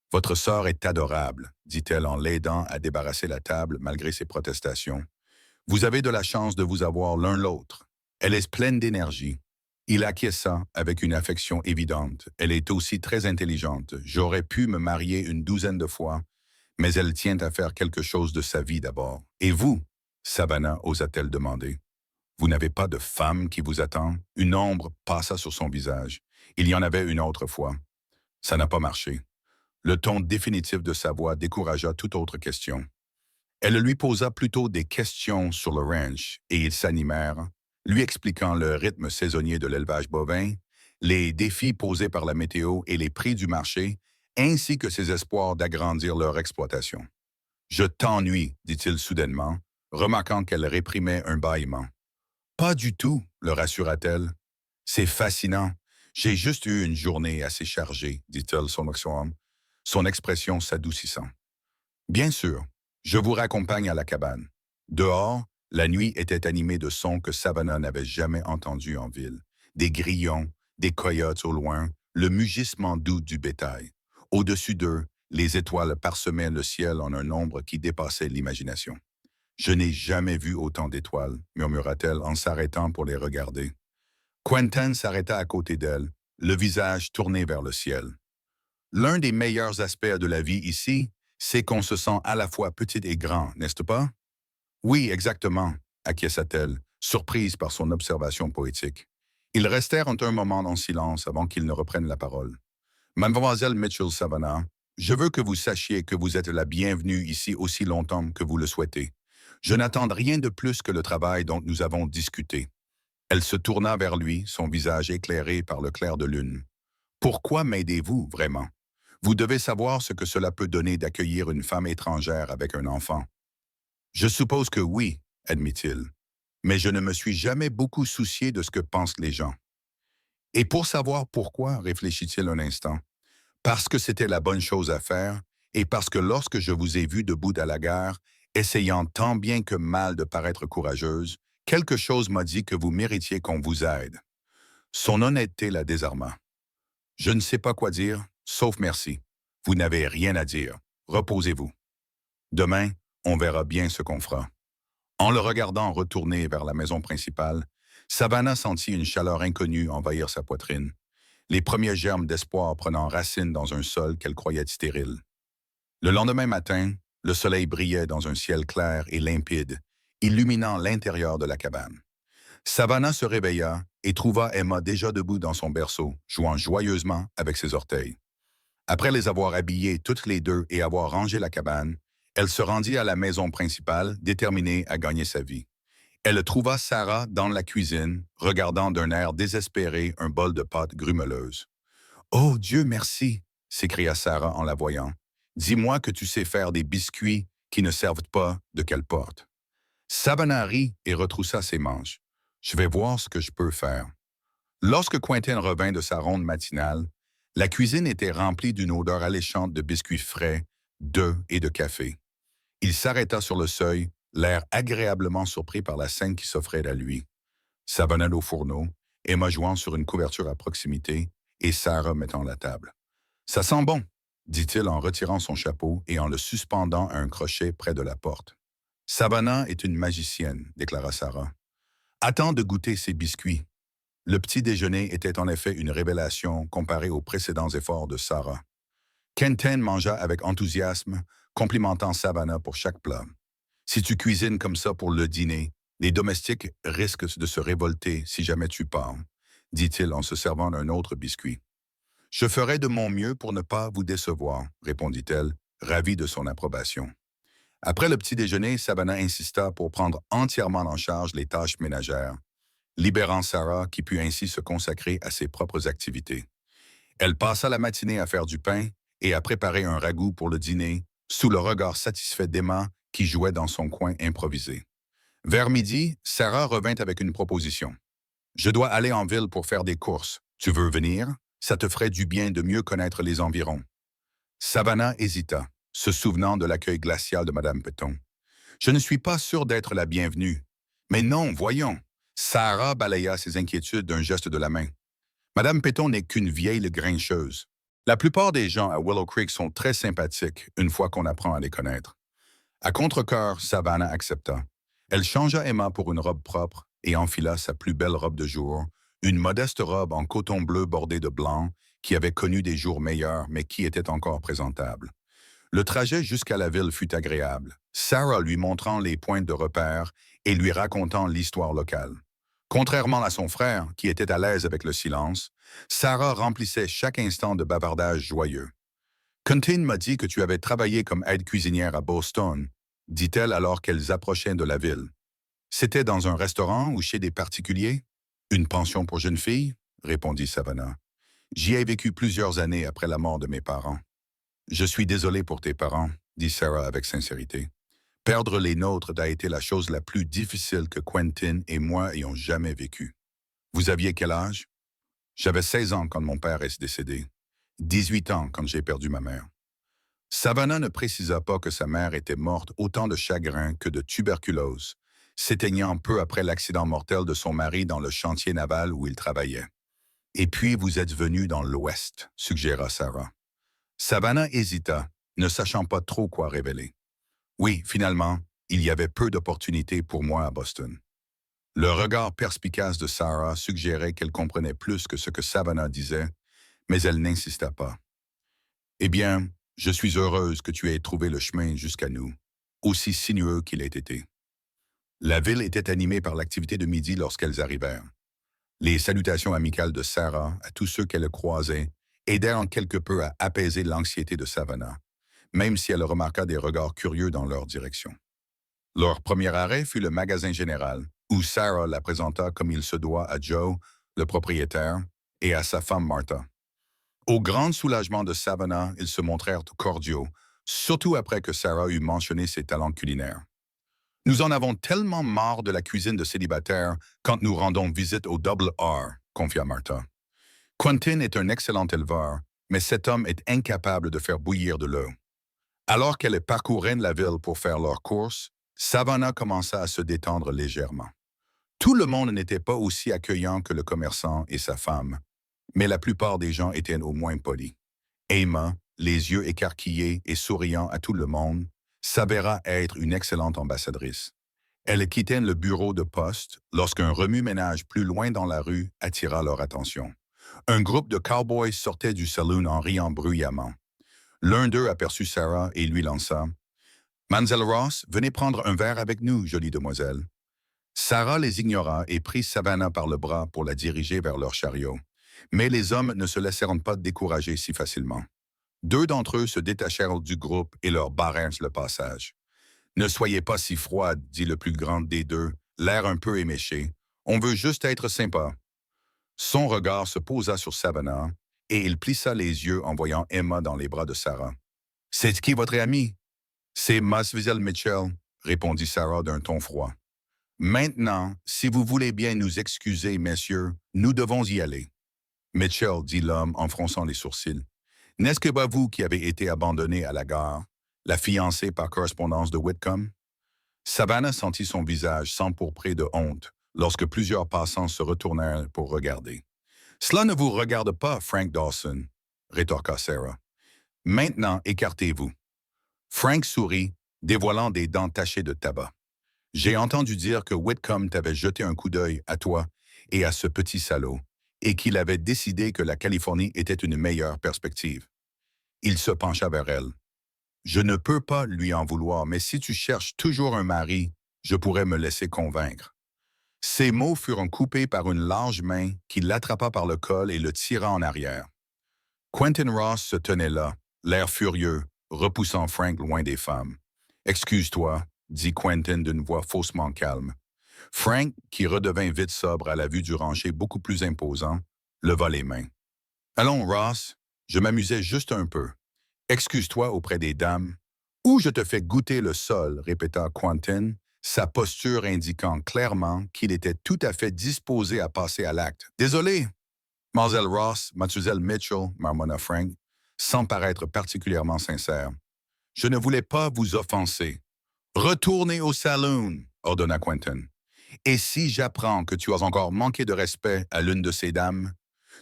« Votre sœur est adorable, » dit-elle en l'aidant à débarrasser la table malgré ses protestations. « Vous avez de la chance de vous avoir l'un l'autre. Elle est pleine d'énergie. » Il acquiesça avec une affection évidente. « Elle est aussi très intelligente. J'aurais pu me marier une douzaine de fois, mais elle tient à faire quelque chose de sa vie d'abord. Et vous ?» Savannah osa-t-elle demander. « Vous n'avez pas de femme qui vous attend ?» Une ombre passa sur son visage. Il y en avait une autre fois. Ça n'a pas marché. Le ton définitif de sa voix découragea toute autre question. Elle lui posa plutôt des questions sur le ranch et ils s'animèrent, lui expliquant le rythme saisonnier de l'élevage bovin, les défis posés par la météo et les prix du marché, ainsi que ses espoirs d'agrandir leur exploitation. « Je t'ennuie, » dit-il soudainement, remarquant qu'elle réprimait un bâillement. « Pas du tout, » le rassura-t-elle. « C'est fascinant. J'ai juste eu une journée assez chargée, » dit-elle son expression s'adoucissant. « Bien sûr, je vous raccompagne à la cabane. » Dehors, la nuit était animée de sons que Savannah n'avait jamais entendus en ville. Des grillons, des coyotes au loin, le mugissement doux du bétail. Au-dessus d'eux, les étoiles parsemaient le ciel en un nombre qui dépassait l'imagination. « Je n'ai jamais vu autant d'étoiles, » murmura-t-elle en s'arrêtant pour les regarder. Quentin s'arrêta à côté d'elle, le visage tourné vers le ciel. « L'un des meilleurs aspects de la vie ici, c'est qu'on se sent à la fois petit et grand, n'est-ce pas? »« Oui, exactement, » acquiesça-t-elle, surprise par son observation poétique. Ils restèrent un moment en silence avant qu'il ne reprenne la parole. Mademoiselle Mitchell Savannah, je veux que vous sachiez que vous êtes la bienvenue ici aussi longtemps que vous le souhaitez. Je n'attends rien de plus que le travail dont nous avons discuté. Elle se tourna vers lui, son visage éclairé par le clair de lune. Pourquoi m'aidez-vous vraiment? Vous devez savoir ce que cela peut donner d'accueillir une femme étrangère avec un enfant. Je suppose que oui, admit-il, mais je ne me suis jamais beaucoup soucié de ce que pensent les gens. Et pour savoir pourquoi, réfléchit-il un instant, parce que c'était la bonne chose à faire et parce que lorsque je vous ai vu debout à la gare, essayant tant bien que mal de paraître courageuse, quelque chose m'a dit que vous méritiez qu'on vous aide. Son honnêteté la désarma. Je ne sais pas quoi dire, sauf merci. Vous n'avez rien à dire. Reposez-vous. Demain, on verra bien ce qu'on fera. En le regardant retourner vers la maison principale, Savannah sentit une chaleur inconnue envahir sa poitrine, les premiers germes d'espoir prenant racine dans un sol qu'elle croyait stérile. Le lendemain matin, le soleil brillait dans un ciel clair et limpide, illuminant l'intérieur de la cabane. Savannah se réveilla et trouva Emma déjà debout dans son berceau, jouant joyeusement avec ses orteils. Après les avoir habillées toutes les deux et avoir rangé la cabane, elle se rendit à la maison principale, déterminée à gagner sa vie. Elle trouva Sarah dans la cuisine, regardant d'un air désespéré un bol de pâte grumeleuse. « Oh, Dieu merci! » s'écria Sarah en la voyant. « Dis-moi que tu sais faire des biscuits qui ne servent pas de quelle porte. » Savannah rit et retroussa ses manches. « Je vais voir ce que je peux faire. » Lorsque Quentin revint de sa ronde matinale, la cuisine était remplie d'une odeur alléchante de biscuits frais, d'œufs et de café. Il s'arrêta sur le seuil, l'air agréablement surpris par la scène qui s'offrait à lui. Savannah au fourneau, Emma jouant sur une couverture à proximité et Sarah mettant la table. « Ça sent bon, » dit-il en retirant son chapeau et en le suspendant à un crochet près de la porte. « Savannah est une magicienne, » déclara Sarah. « Attends de goûter ces biscuits. » Le petit déjeuner était en effet une révélation comparée aux précédents efforts de Sarah. Quentin mangea avec enthousiasme, complimentant Savannah pour chaque plat. « Si tu cuisines comme ça pour le dîner, les domestiques risquent de se révolter si jamais tu pars, » dit-il en se servant d'un autre biscuit. « Je ferai de mon mieux pour ne pas vous décevoir, » répondit-elle, ravie de son approbation. Après le petit déjeuner, Savannah insista pour prendre entièrement en charge les tâches ménagères, libérant Sarah qui put ainsi se consacrer à ses propres activités. Elle passa la matinée à faire du pain et à préparer un ragoût pour le dîner, sous le regard satisfait d'Emma qui jouait dans son coin improvisé. Vers midi, Sarah revint avec une proposition. « Je dois aller en ville pour faire des courses. Tu veux venir? Ça te ferait du bien de mieux connaître les environs. » Savannah hésita, se souvenant de l'accueil glacial de Madame Peton. « Je ne suis pas sûre d'être la bienvenue. »« Mais non, voyons. » Sarah balaya ses inquiétudes d'un geste de la main. « Madame Peton n'est qu'une vieille grincheuse. La plupart des gens à Willow Creek sont très sympathiques une fois qu'on apprend à les connaître. » À contre-cœur, Savannah accepta. Elle changea Emma pour une robe propre et enfila sa plus belle robe de jour, une modeste robe en coton bleu bordée de blanc qui avait connu des jours meilleurs mais qui était encore présentable. Le trajet jusqu'à la ville fut agréable, Sarah lui montrant les points de repère et lui racontant l'histoire locale. Contrairement à son frère, qui était à l'aise avec le silence, Sarah remplissait chaque instant de bavardage joyeux. « Quentin m'a dit que tu avais travaillé comme aide-cuisinière à Boston, » dit-elle alors qu'elles approchaient de la ville. « C'était dans un restaurant ou chez des particuliers? »« Une pension pour jeunes filles? » répondit Savannah. « J'y ai vécu plusieurs années après la mort de mes parents. »« Je suis désolé pour tes parents, » dit Sarah avec sincérité. « Perdre les nôtres a été la chose la plus difficile que Quentin et moi ayons jamais vécue. Vous aviez quel âge? » « J'avais 16 ans quand mon père est décédé. 18 ans quand j'ai perdu ma mère. » Savannah ne précisa pas que sa mère était morte autant de chagrin que de tuberculose, s'éteignant peu après l'accident mortel de son mari dans le chantier naval où il travaillait. « Et puis vous êtes venu dans l'Ouest, » suggéra Sarah. Savannah hésita, ne sachant pas trop quoi révéler. « Oui, finalement, il y avait peu d'opportunités pour moi à Boston. » Le regard perspicace de Sarah suggérait qu'elle comprenait plus que ce que Savannah disait, mais elle n'insista pas. « Eh bien, je suis heureuse que tu aies trouvé le chemin jusqu'à nous, aussi sinueux qu'il ait été. » La ville était animée par l'activité de midi lorsqu'elles arrivèrent. Les salutations amicales de Sarah à tous ceux qu'elle croisait aidèrent quelque peu à apaiser l'anxiété de Savannah, même si elle remarqua des regards curieux dans leur direction. Leur premier arrêt fut le magasin général, où Sarah la présenta comme il se doit à Joe, le propriétaire, et à sa femme Martha. Au grand soulagement de Savannah, ils se montrèrent cordiaux, surtout après que Sarah eut mentionné ses talents culinaires. Nous en avons tellement marre de la cuisine de célibataires quand nous rendons visite au Double R, confia Martha. Quentin est un excellent éleveur, mais cet homme est incapable de faire bouillir de l'eau. Alors qu'elles parcouraient la ville pour faire leurs courses, Savannah commença à se détendre légèrement. Tout le monde n'était pas aussi accueillant que le commerçant et sa femme, mais la plupart des gens étaient au moins polis. Emma, les yeux écarquillés et souriant à tout le monde, s'avéra être une excellente ambassadrice. Elle quittait le bureau de poste lorsqu'un remue-ménage plus loin dans la rue attira leur attention. Un groupe de cowboys sortait du saloon en riant bruyamment. L'un d'eux aperçut Sarah et lui lança « Mademoiselle Ross, venez prendre un verre avec nous, jolie demoiselle. » Sarah les ignora et prit Savannah par le bras pour la diriger vers leur chariot. Mais les hommes ne se laissèrent pas décourager si facilement. Deux d'entre eux se détachèrent du groupe et leur barrèrent le passage. « Ne soyez pas si froide, dit le plus grand des deux, l'air un peu éméché. On veut juste être sympa. » Son regard se posa sur Savannah et il plissa les yeux en voyant Emma dans les bras de Sarah. « C'est qui votre ami? »« C'est Mademoiselle Mitchell, » répondit Sarah d'un ton froid. « Maintenant, si vous voulez bien nous excuser, messieurs, nous devons y aller. » Mitchell, dit l'homme en fronçant les sourcils. « N'est-ce que pas vous qui avez été abandonné à la gare, la fiancée par correspondance de Whitcomb? » Savannah sentit son visage s'empourprer de honte lorsque plusieurs passants se retournèrent pour regarder. « Cela ne vous regarde pas, Frank Dawson, » rétorqua Sarah. « Maintenant, écartez-vous. » Frank sourit, dévoilant des dents tachées de tabac. « J'ai entendu dire que Whitcomb t'avait jeté un coup d'œil à toi et à ce petit salaud, et qu'il avait décidé que la Californie était une meilleure perspective. » Il se pencha vers elle. « Je ne peux pas lui en vouloir, mais si tu cherches toujours un mari, je pourrais me laisser convaincre. » Ces mots furent coupés par une large main qui l'attrapa par le col et le tira en arrière. Quentin Ross se tenait là, l'air furieux, repoussant Frank loin des femmes. « Excuse-toi, » dit Quentin d'une voix faussement calme. Frank, qui redevint vite sobre à la vue du rancher beaucoup plus imposant, leva les mains. « Allons, Ross, je m'amusais juste un peu. Excuse-toi auprès des dames. »« Ou je te fais goûter le sol, » répéta Quentin, sa posture indiquant clairement qu'il était tout à fait disposé à passer à l'acte. « Désolé, Mademoiselle Ross, Mademoiselle Mitchell, » marmonna Frank, sans paraître particulièrement sincère. « Je ne voulais pas vous offenser. »« Retournez au saloon, » ordonna Quentin. « Et si j'apprends que tu as encore manqué de respect à l'une de ces dames,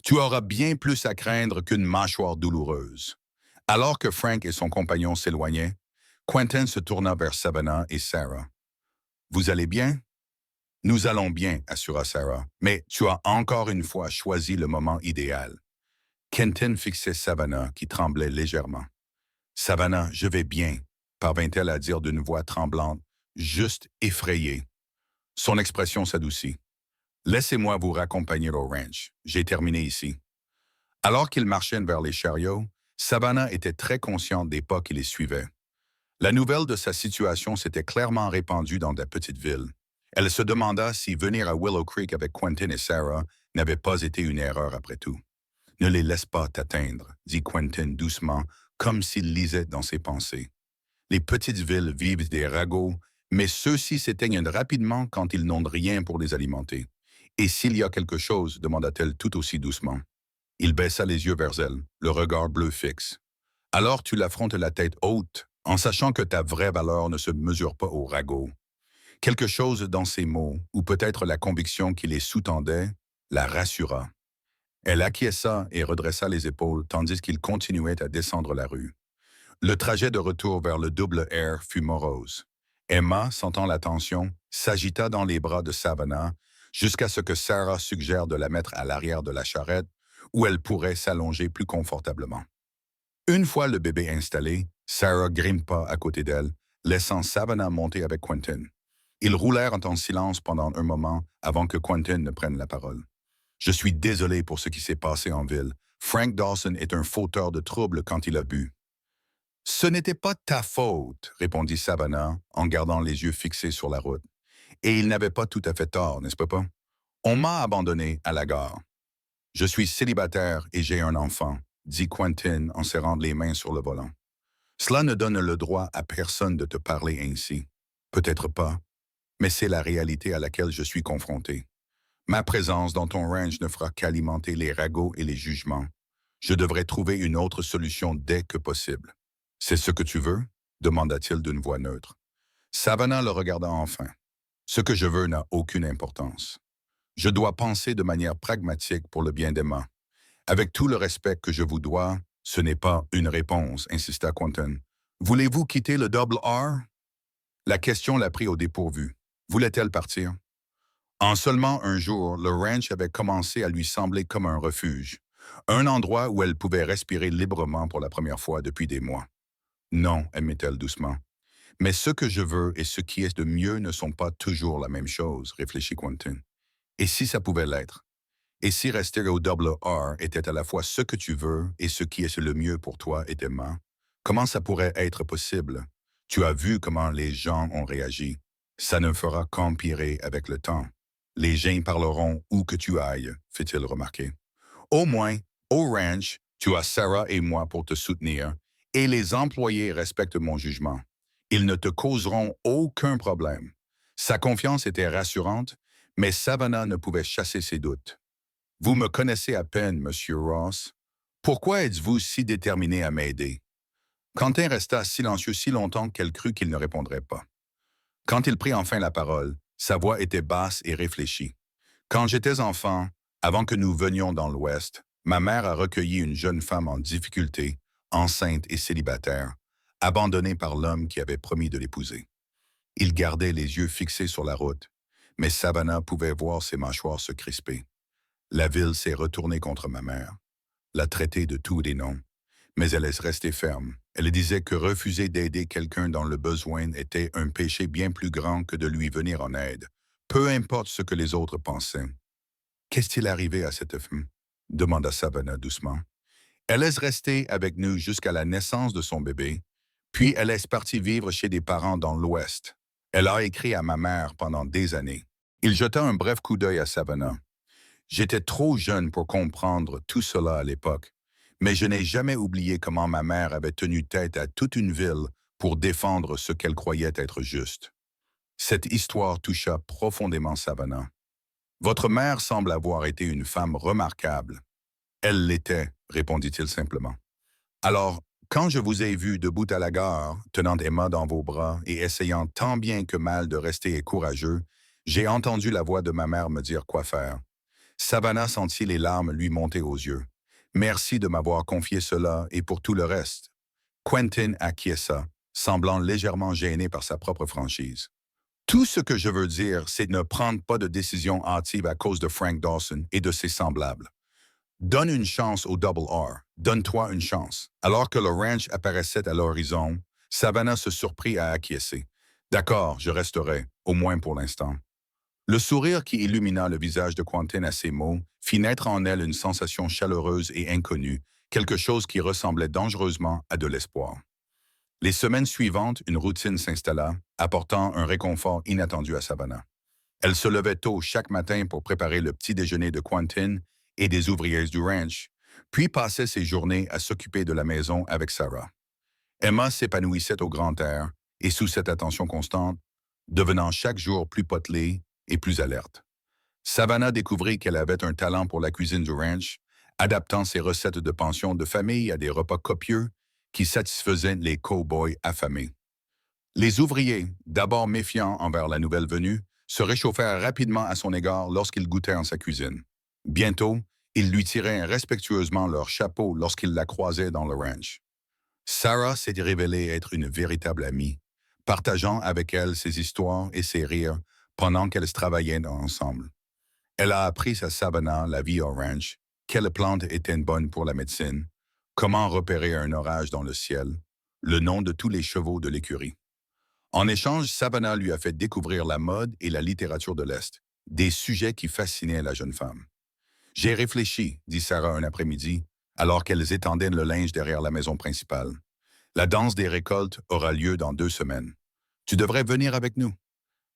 tu auras bien plus à craindre qu'une mâchoire douloureuse. » Alors que Frank et son compagnon s'éloignaient, Quentin se tourna vers Savannah et Sarah. « Vous allez bien? »« Nous allons bien, » assura Sarah. « Mais tu as encore une fois choisi le moment idéal. » Quentin fixait Savannah, qui tremblait légèrement. « Savannah, je vais bien, » parvint-elle à dire d'une voix tremblante, juste effrayée. Son expression s'adoucit. « Laissez-moi vous raccompagner au ranch. J'ai terminé ici. » Alors qu'ils marchaient vers les chariots, Savannah était très consciente des pas qui les suivaient. La nouvelle de sa situation s'était clairement répandue dans la petite ville. Elle se demanda si venir à Willow Creek avec Quentin et Sarah n'avait pas été une erreur après tout. « Ne les laisse pas t'atteindre, » dit Quentin doucement, comme s'il lisait dans ses pensées. Les petites villes vivent des ragots, mais ceux-ci s'éteignent rapidement quand ils n'ont rien pour les alimenter. « Et s'il y a quelque chose, » demanda-t-elle tout aussi doucement. Il baissa les yeux vers elle, le regard bleu fixe. « Alors tu l'affrontes la tête haute, en sachant que ta vraie valeur ne se mesure pas au ragot. » Quelque chose dans ces mots, ou peut-être la conviction qui les sous-tendait, la rassura. Elle acquiesça et redressa les épaules tandis qu'il continuait à descendre la rue. Le trajet de retour vers le double R fut morose. Emma, sentant la tension, s'agita dans les bras de Savannah jusqu'à ce que Sarah suggère de la mettre à l'arrière de la charrette où elle pourrait s'allonger plus confortablement. Une fois le bébé installé, Sarah grimpa à côté d'elle, laissant Savannah monter avec Quentin. Ils roulèrent en silence pendant un moment avant que Quentin ne prenne la parole. « Je suis désolé pour ce qui s'est passé en ville, Frank Dawson est un fauteur de troubles quand il a bu. Ce n'était pas ta faute, répondit Savannah en gardant les yeux fixés sur la route. Et il n'avait pas tout à fait tort, n'est-ce pas? On m'a abandonné à la gare. Je suis célibataire et j'ai un enfant, dit Quentin en serrant les mains sur le volant. Cela ne donne le droit à personne de te parler ainsi. Peut-être pas, mais c'est la réalité à laquelle je suis confronté. Ma présence dans ton ranch ne fera qu'alimenter les ragots et les jugements. Je devrais trouver une autre solution dès que possible. C'est ce que tu veux? Demanda-t-il d'une voix neutre. Savannah le regarda enfin. Ce que je veux n'a aucune importance. Je dois penser de manière pragmatique pour le bien d'Emma. Avec tout le respect que je vous dois, ce n'est pas une réponse, insista Quentin. Voulez-vous quitter le Double R? La question l'a pris au dépourvu. Voulait-elle partir? En seulement un jour, le ranch avait commencé à lui sembler comme un refuge, un endroit où elle pouvait respirer librement pour la première fois depuis des mois. Non, admit-elle doucement. Mais ce que je veux et ce qui est de mieux ne sont pas toujours la même chose, réfléchit Quentin. Et si ça pouvait l'être? Et si rester au Double R était à la fois ce que tu veux et ce qui est le mieux pour toi et Emma, comment ça pourrait être possible? Tu as vu comment les gens ont réagi. Ça ne fera qu'empirer avec le temps. Les gens parleront où que tu ailles, fit-il remarquer. Au moins, au ranch, tu as Sarah et moi pour te soutenir, et les employés respectent mon jugement. Ils ne te causeront aucun problème. Sa confiance était rassurante, mais Savannah ne pouvait chasser ses doutes. Vous me connaissez à peine, Monsieur Ross. Pourquoi êtes-vous si déterminé à m'aider? Quentin resta silencieux si longtemps qu'elle crut qu'il ne répondrait pas. Quand il prit enfin la parole, sa voix était basse et réfléchie. Quand j'étais enfant, avant que nous venions dans l'Ouest, ma mère a recueilli une jeune femme en difficulté, enceinte et célibataire, abandonnée par l'homme qui avait promis de l'épouser. Il gardait les yeux fixés sur la route, mais Savannah pouvait voir ses mâchoires se crisper. La ville s'est retournée contre ma mère, l'a traitée de tous les noms, mais elle est restée ferme. Elle disait que refuser d'aider quelqu'un dans le besoin était un péché bien plus grand que de lui venir en aide, peu importe ce que les autres pensaient. Qu'est-il arrivé à cette femme? Demanda Savannah doucement. Elle est restée avec nous jusqu'à la naissance de son bébé, puis elle est partie vivre chez des parents dans l'Ouest. Elle a écrit à ma mère pendant des années. Il jeta un bref coup d'œil à Savannah. J'étais trop jeune pour comprendre tout cela à l'époque, mais je n'ai jamais oublié comment ma mère avait tenu tête à toute une ville pour défendre ce qu'elle croyait être juste. Cette histoire toucha profondément Savannah. Votre mère semble avoir été une femme remarquable. Elle l'était, répondit-il simplement. Alors, quand je vous ai vu debout à la gare, tenant Emma dans vos bras et essayant tant bien que mal de rester courageux, j'ai entendu la voix de ma mère me dire quoi faire. Savannah sentit les larmes lui monter aux yeux. Merci de m'avoir confié cela et pour tout le reste. Quentin acquiesça, semblant légèrement gêné par sa propre franchise. Tout ce que je veux dire, c'est ne prendre pas de décision hâtive à cause de Frank Dawson et de ses semblables. Donne une chance au Double R. Donne-toi une chance. Alors que le ranch apparaissait à l'horizon, Savannah se surprit à acquiescer. D'accord, je resterai, au moins pour l'instant. Le sourire qui illumina le visage de Quentin à ces mots fit naître en elle une sensation chaleureuse et inconnue, quelque chose qui ressemblait dangereusement à de l'espoir. Les semaines suivantes, une routine s'installa, apportant un réconfort inattendu à Savannah. Elle se levait tôt chaque matin pour préparer le petit déjeuner de Quentin et des ouvriers du ranch, puis passait ses journées à s'occuper de la maison avec Sarah. Emma s'épanouissait au grand air et sous cette attention constante, devenant chaque jour plus potelée et plus alerte. Savannah découvrit qu'elle avait un talent pour la cuisine du ranch, adaptant ses recettes de pension de famille à des repas copieux qui satisfaisaient les cow-boys affamés. Les ouvriers, d'abord méfiants envers la nouvelle venue, se réchauffèrent rapidement à son égard lorsqu'ils goûtaient en sa cuisine. Bientôt, ils lui tiraient respectueusement leur chapeau lorsqu'ils la croisaient dans le ranch. Sarah s'est révélée être une véritable amie, partageant avec elle ses histoires et ses rires pendant qu'elles travaillaient ensemble. Elle a appris à Savannah la vie au ranch, quelle plante était bonne pour la médecine, comment repérer un orage dans le ciel, le nom de tous les chevaux de l'écurie. En échange, Savannah lui a fait découvrir la mode et la littérature de l'Est, des sujets qui fascinaient la jeune femme. J'ai réfléchi, dit Sarah un après-midi, alors qu'elles étendaient le linge derrière la maison principale. La danse des récoltes aura lieu dans 2 semaines. Tu devrais venir avec nous.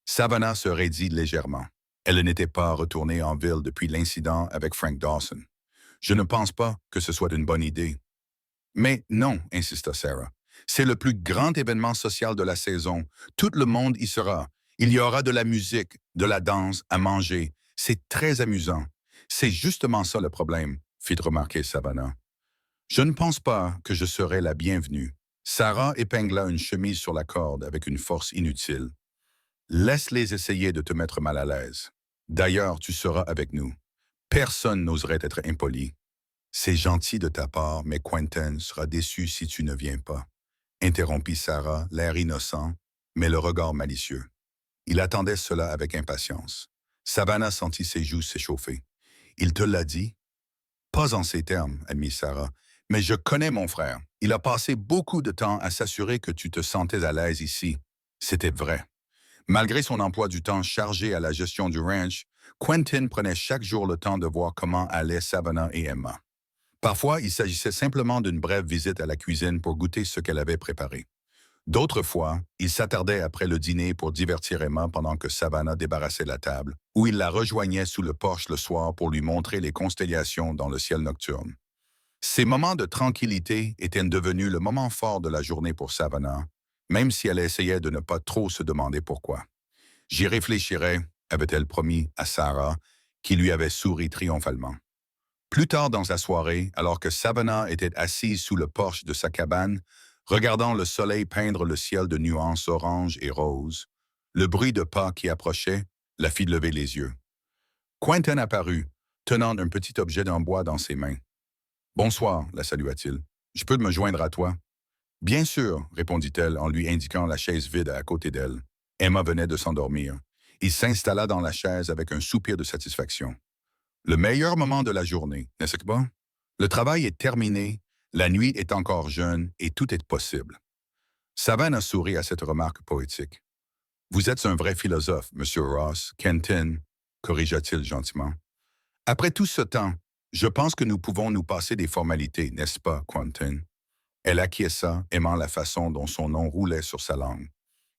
Savannah se raidit légèrement. Elle n'était pas retournée en ville depuis l'incident avec Frank Dawson. Je ne pense pas que ce soit une bonne idée. Mais non, insista Sarah. C'est le plus grand événement social de la saison. Tout le monde y sera. Il y aura de la musique, de la danse, à manger. C'est très amusant. C'est justement ça le problème, fit remarquer Savannah. Je ne pense pas que je serai la bienvenue. Sarah épingla une chemise sur la corde avec une force inutile. Laisse-les essayer de te mettre mal à l'aise. D'ailleurs, tu seras avec nous. Personne n'oserait être impoli. C'est gentil de ta part, mais Quentin sera déçu si tu ne viens pas, interrompit Sarah, l'air innocent, mais le regard malicieux. Il attendait cela avec impatience. Savannah sentit ses joues s'échauffer. Il te l'a dit? Pas en ces termes, admit Sarah, mais je connais mon frère. Il a passé beaucoup de temps à s'assurer que tu te sentais à l'aise ici. C'était vrai. Malgré son emploi du temps chargé à la gestion du ranch, Quentin prenait chaque jour le temps de voir comment allaient Savannah et Emma. Parfois, il s'agissait simplement d'une brève visite à la cuisine pour goûter ce qu'elle avait préparé. D'autres fois, il s'attardait après le dîner pour divertir Emma pendant que Savannah débarrassait la table, ou il la rejoignait sous le porche le soir pour lui montrer les constellations dans le ciel nocturne. Ces moments de tranquillité étaient devenus le moment fort de la journée pour Savannah, même si elle essayait de ne pas trop se demander pourquoi. J'y réfléchirai, avait-elle promis à Sarah, qui lui avait souri triomphalement. Plus tard dans la soirée, alors que Savannah était assise sous le porche de sa cabane, regardant le soleil peindre le ciel de nuances orange et rose, le bruit de pas qui approchait la fit lever les yeux. Quentin apparut, tenant un petit objet en bois dans ses mains. « Bonsoir », la salua-t-il. « Je peux me joindre à toi ?» « Bien sûr », répondit-elle en lui indiquant la chaise vide à côté d'elle. Emma venait de s'endormir. Il s'installa dans la chaise avec un soupir de satisfaction. Le meilleur moment de la journée, n'est-ce pas? Le travail est terminé, la nuit est encore jeune et tout est possible. Savannah sourit à cette remarque poétique. Vous êtes un vrai philosophe, Monsieur Ross, Kenton, corrigea-t-il gentiment. Après tout ce temps, je pense que nous pouvons nous passer des formalités, n'est-ce pas, Quentin? Elle acquiesça, aimant la façon dont son nom roulait sur sa langue.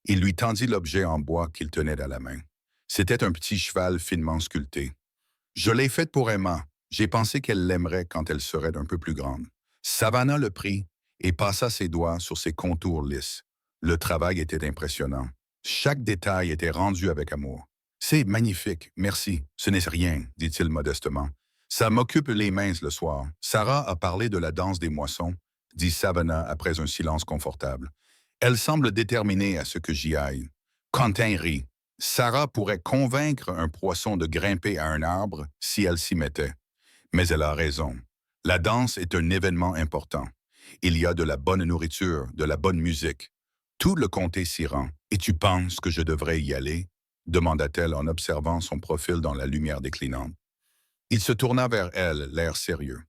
Il lui tendit l'objet en bois qu'il tenait à la main. C'était un petit cheval finement sculpté. Je l'ai faite pour Emma. J'ai pensé qu'elle l'aimerait quand elle serait un peu plus grande. Savannah le prit et passa ses doigts sur ses contours lisses. Le travail était impressionnant. Chaque détail était rendu avec amour. C'est magnifique, merci. Ce n'est rien, dit-il modestement. Ça m'occupe les mains le soir. Sarah a parlé de la danse des moissons, dit Savannah après un silence confortable. Elle semble déterminée à ce que j'y aille. Quentin rit. Sarah pourrait convaincre un poisson de grimper à un arbre si elle s'y mettait. Mais elle a raison. La danse est un événement important. Il y a de la bonne nourriture, de la bonne musique. Tout le comté s'y rend. Et tu penses que je devrais y aller? Demanda-t-elle en observant son profil dans la lumière déclinante. Il se tourna vers elle, l'air sérieux.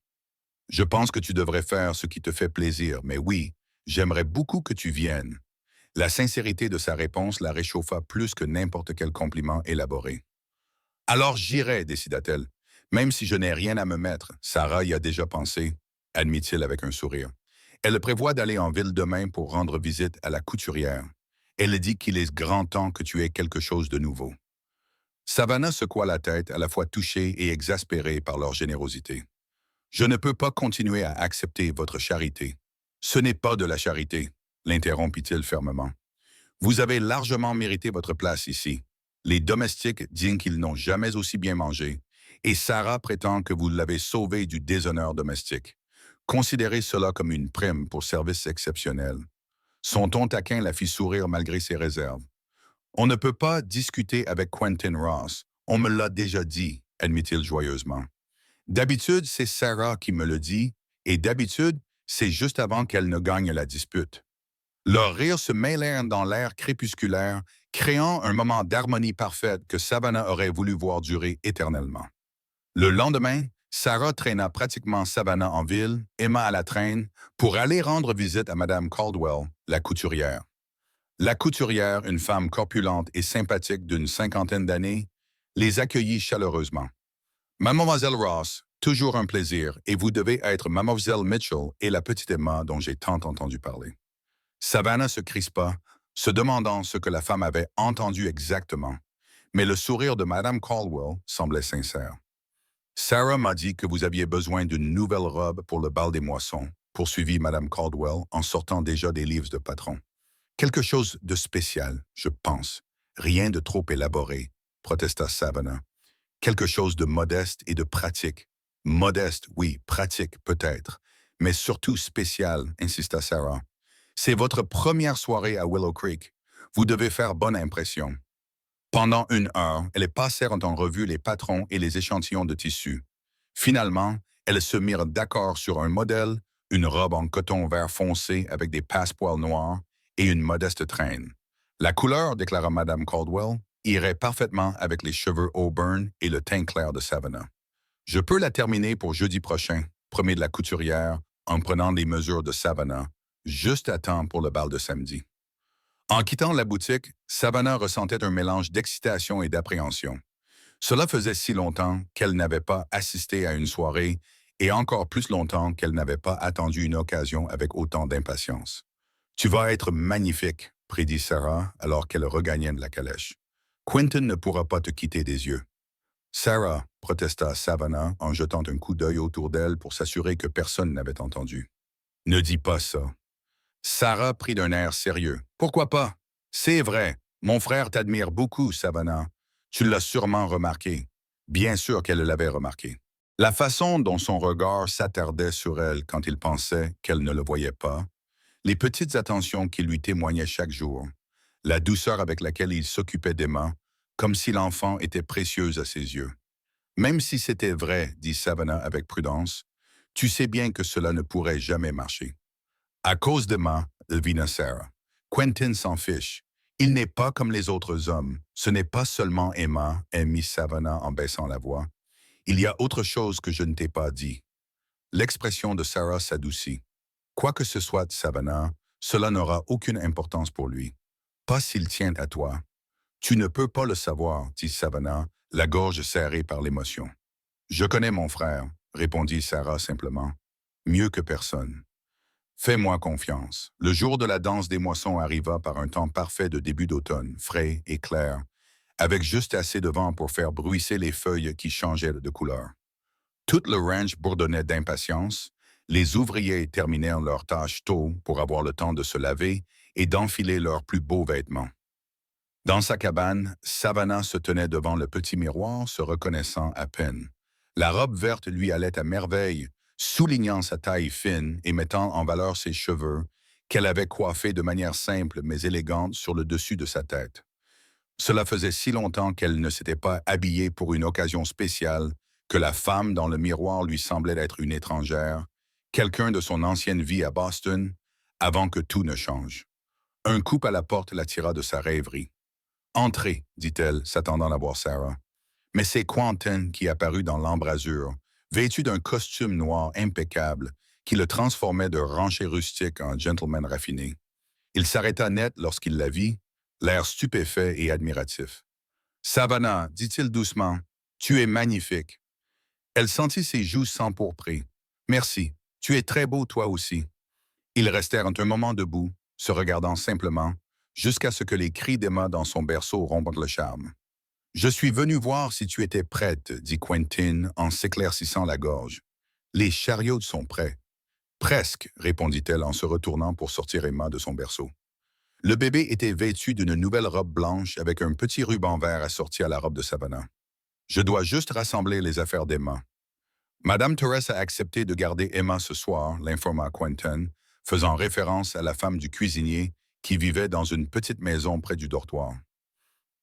Je pense que tu devrais faire ce qui te fait plaisir, mais oui, j'aimerais beaucoup que tu viennes. La sincérité de sa réponse la réchauffa plus que n'importe quel compliment élaboré. Alors j'irai, décida-t-elle. Même si je n'ai rien à me mettre, Sarah y a déjà pensé, admit-il avec un sourire. Elle prévoit d'aller en ville demain pour rendre visite à la couturière. Elle dit qu'il est grand temps que tu aies quelque chose de nouveau. Savannah secoua la tête, à la fois touchée et exaspérée par leur générosité. Je ne peux pas continuer à accepter votre charité. Ce n'est pas de la charité, l'interrompit-il fermement. Vous avez largement mérité votre place ici. Les domestiques disent qu'ils n'ont jamais aussi bien mangé, et Sarah prétend que vous l'avez sauvé du déshonneur domestique. Considérez cela comme une prime pour service exceptionnel. Son ton taquin la fit sourire malgré ses réserves. On ne peut pas discuter avec Quentin Ross. On me l'a déjà dit, admit-il joyeusement. D'habitude, c'est Sarah qui me le dit, et d'habitude, c'est juste avant qu'elle ne gagne la dispute. Leurs rires se mêlèrent dans l'air crépusculaire, créant un moment d'harmonie parfaite que Savannah aurait voulu voir durer éternellement. Le lendemain, Sarah traîna pratiquement Savannah en ville, Emma à la traîne, pour aller rendre visite à Madame Caldwell, la couturière. La couturière, une femme corpulente et sympathique d'une 50aine d'années, les accueillit chaleureusement. « Mademoiselle Ross, Toujours un plaisir, et vous devez être Mademoiselle Mitchell et la petite Emma dont j'ai tant entendu parler. Savannah se crispa, se demandant ce que la femme avait entendu exactement, mais le sourire de Madame Caldwell semblait sincère. Sarah m'a dit que vous aviez besoin d'une nouvelle robe pour le bal des moissons, poursuivit Madame Caldwell en sortant déjà des livres de patron. Quelque chose de spécial, je pense. Rien de trop élaboré, protesta Savannah. Quelque chose de modeste et de pratique. Modeste, oui, pratique peut-être, mais surtout spécial, insista Sarah. C'est votre première soirée à Willow Creek. Vous devez faire bonne impression. Pendant 1 heure, elles passèrent en revue les patrons et les échantillons de tissu. Finalement, elles se mirent d'accord sur un modèle, une robe en coton vert foncé avec des passepoils noirs et une modeste traîne. La couleur, déclara Madame Caldwell, irait parfaitement avec les cheveux auburn et le teint clair de Savannah. Je peux la terminer pour jeudi prochain, promet la couturière en prenant les mesures de Savannah, juste à temps pour le bal de samedi. En quittant la boutique, Savannah ressentait un mélange d'excitation et d'appréhension. Cela faisait si longtemps qu'elle n'avait pas assisté à une soirée et encore plus longtemps qu'elle n'avait pas attendu une occasion avec autant d'impatience. « Tu vas être magnifique », prédit Sarah alors qu'elle regagnait de la calèche. « Quentin ne pourra pas te quitter des yeux. » « Sarah », protesta Savannah en jetant un coup d'œil autour d'elle pour s'assurer que personne n'avait entendu. « Ne dis pas ça. » Sarah prit d'un air sérieux. « Pourquoi pas? C'est vrai. Mon frère t'admire beaucoup, Savannah. Tu l'as sûrement remarqué. » Bien sûr qu'elle l'avait remarqué. La façon dont son regard s'attardait sur elle quand il pensait qu'elle ne le voyait pas, les petites attentions qu'il lui témoignait chaque jour, la douceur avec laquelle il s'occupait d'Emma, comme si l'enfant était précieuse à ses yeux. « Même si c'était vrai, dit Savannah avec prudence, tu sais bien que cela ne pourrait jamais marcher. » « À cause d'Emma, devina Sarah. Quentin s'en fiche. Il n'est pas comme les autres hommes. Ce n'est pas seulement Emma, mit Savannah en baissant la voix. Il y a autre chose que je ne t'ai pas dit. » L'expression de Sarah s'adoucit. « Quoi que ce soit, Savannah, cela n'aura aucune importance pour lui. Pas s'il tient à toi. »« Tu ne peux pas le savoir, dit Savannah, la gorge serrée par l'émotion. »« Je connais mon frère, répondit Sarah simplement. Mieux que personne. » Fais-moi confiance. Le jour de la danse des moissons arriva par un temps parfait de début d'automne, frais et clair, avec juste assez de vent pour faire bruisser les feuilles qui changeaient de couleur. Tout le ranch bourdonnait d'impatience. Les ouvriers terminèrent leurs tâches tôt pour avoir le temps de se laver et d'enfiler leurs plus beaux vêtements. Dans sa cabane, Savannah se tenait devant le petit miroir, se reconnaissant à peine. La robe verte lui allait à merveille, soulignant sa taille fine et mettant en valeur ses cheveux, qu'elle avait coiffés de manière simple mais élégante sur le dessus de sa tête. Cela faisait si longtemps qu'elle ne s'était pas habillée pour une occasion spéciale que la femme dans le miroir lui semblait être une étrangère, quelqu'un de son ancienne vie à Boston, avant que tout ne change. Un coup à la porte l'attira de sa rêverie. « Entrez, dit-elle, s'attendant à voir Sarah. Mais c'est Quentin qui apparut dans l'embrasure, vêtu d'un costume noir impeccable qui le transformait de rancher rustique en gentleman raffiné. Il s'arrêta net lorsqu'il la vit, l'air stupéfait et admiratif. « Savannah, dit-il doucement, tu es magnifique. » Elle sentit ses joues s'empourprer. « Merci, tu es très beau toi aussi. » Ils restèrent un moment debout, se regardant simplement, jusqu'à ce que les cris d'Emma dans son berceau rompent le charme. « Je suis venu voir si tu étais prête, dit Quentin en s'éclaircissant la gorge. « Les chariots sont prêts. »« Presque, répondit-elle en se retournant pour sortir Emma de son berceau. Le bébé était vêtu d'une nouvelle robe blanche avec un petit ruban vert assorti à la robe de Savannah. « Je dois juste rassembler les affaires d'Emma. »« Madame Torres a accepté de garder Emma ce soir, l'informa Quentin, faisant référence à la femme du cuisinier qui vivait dans une petite maison près du dortoir.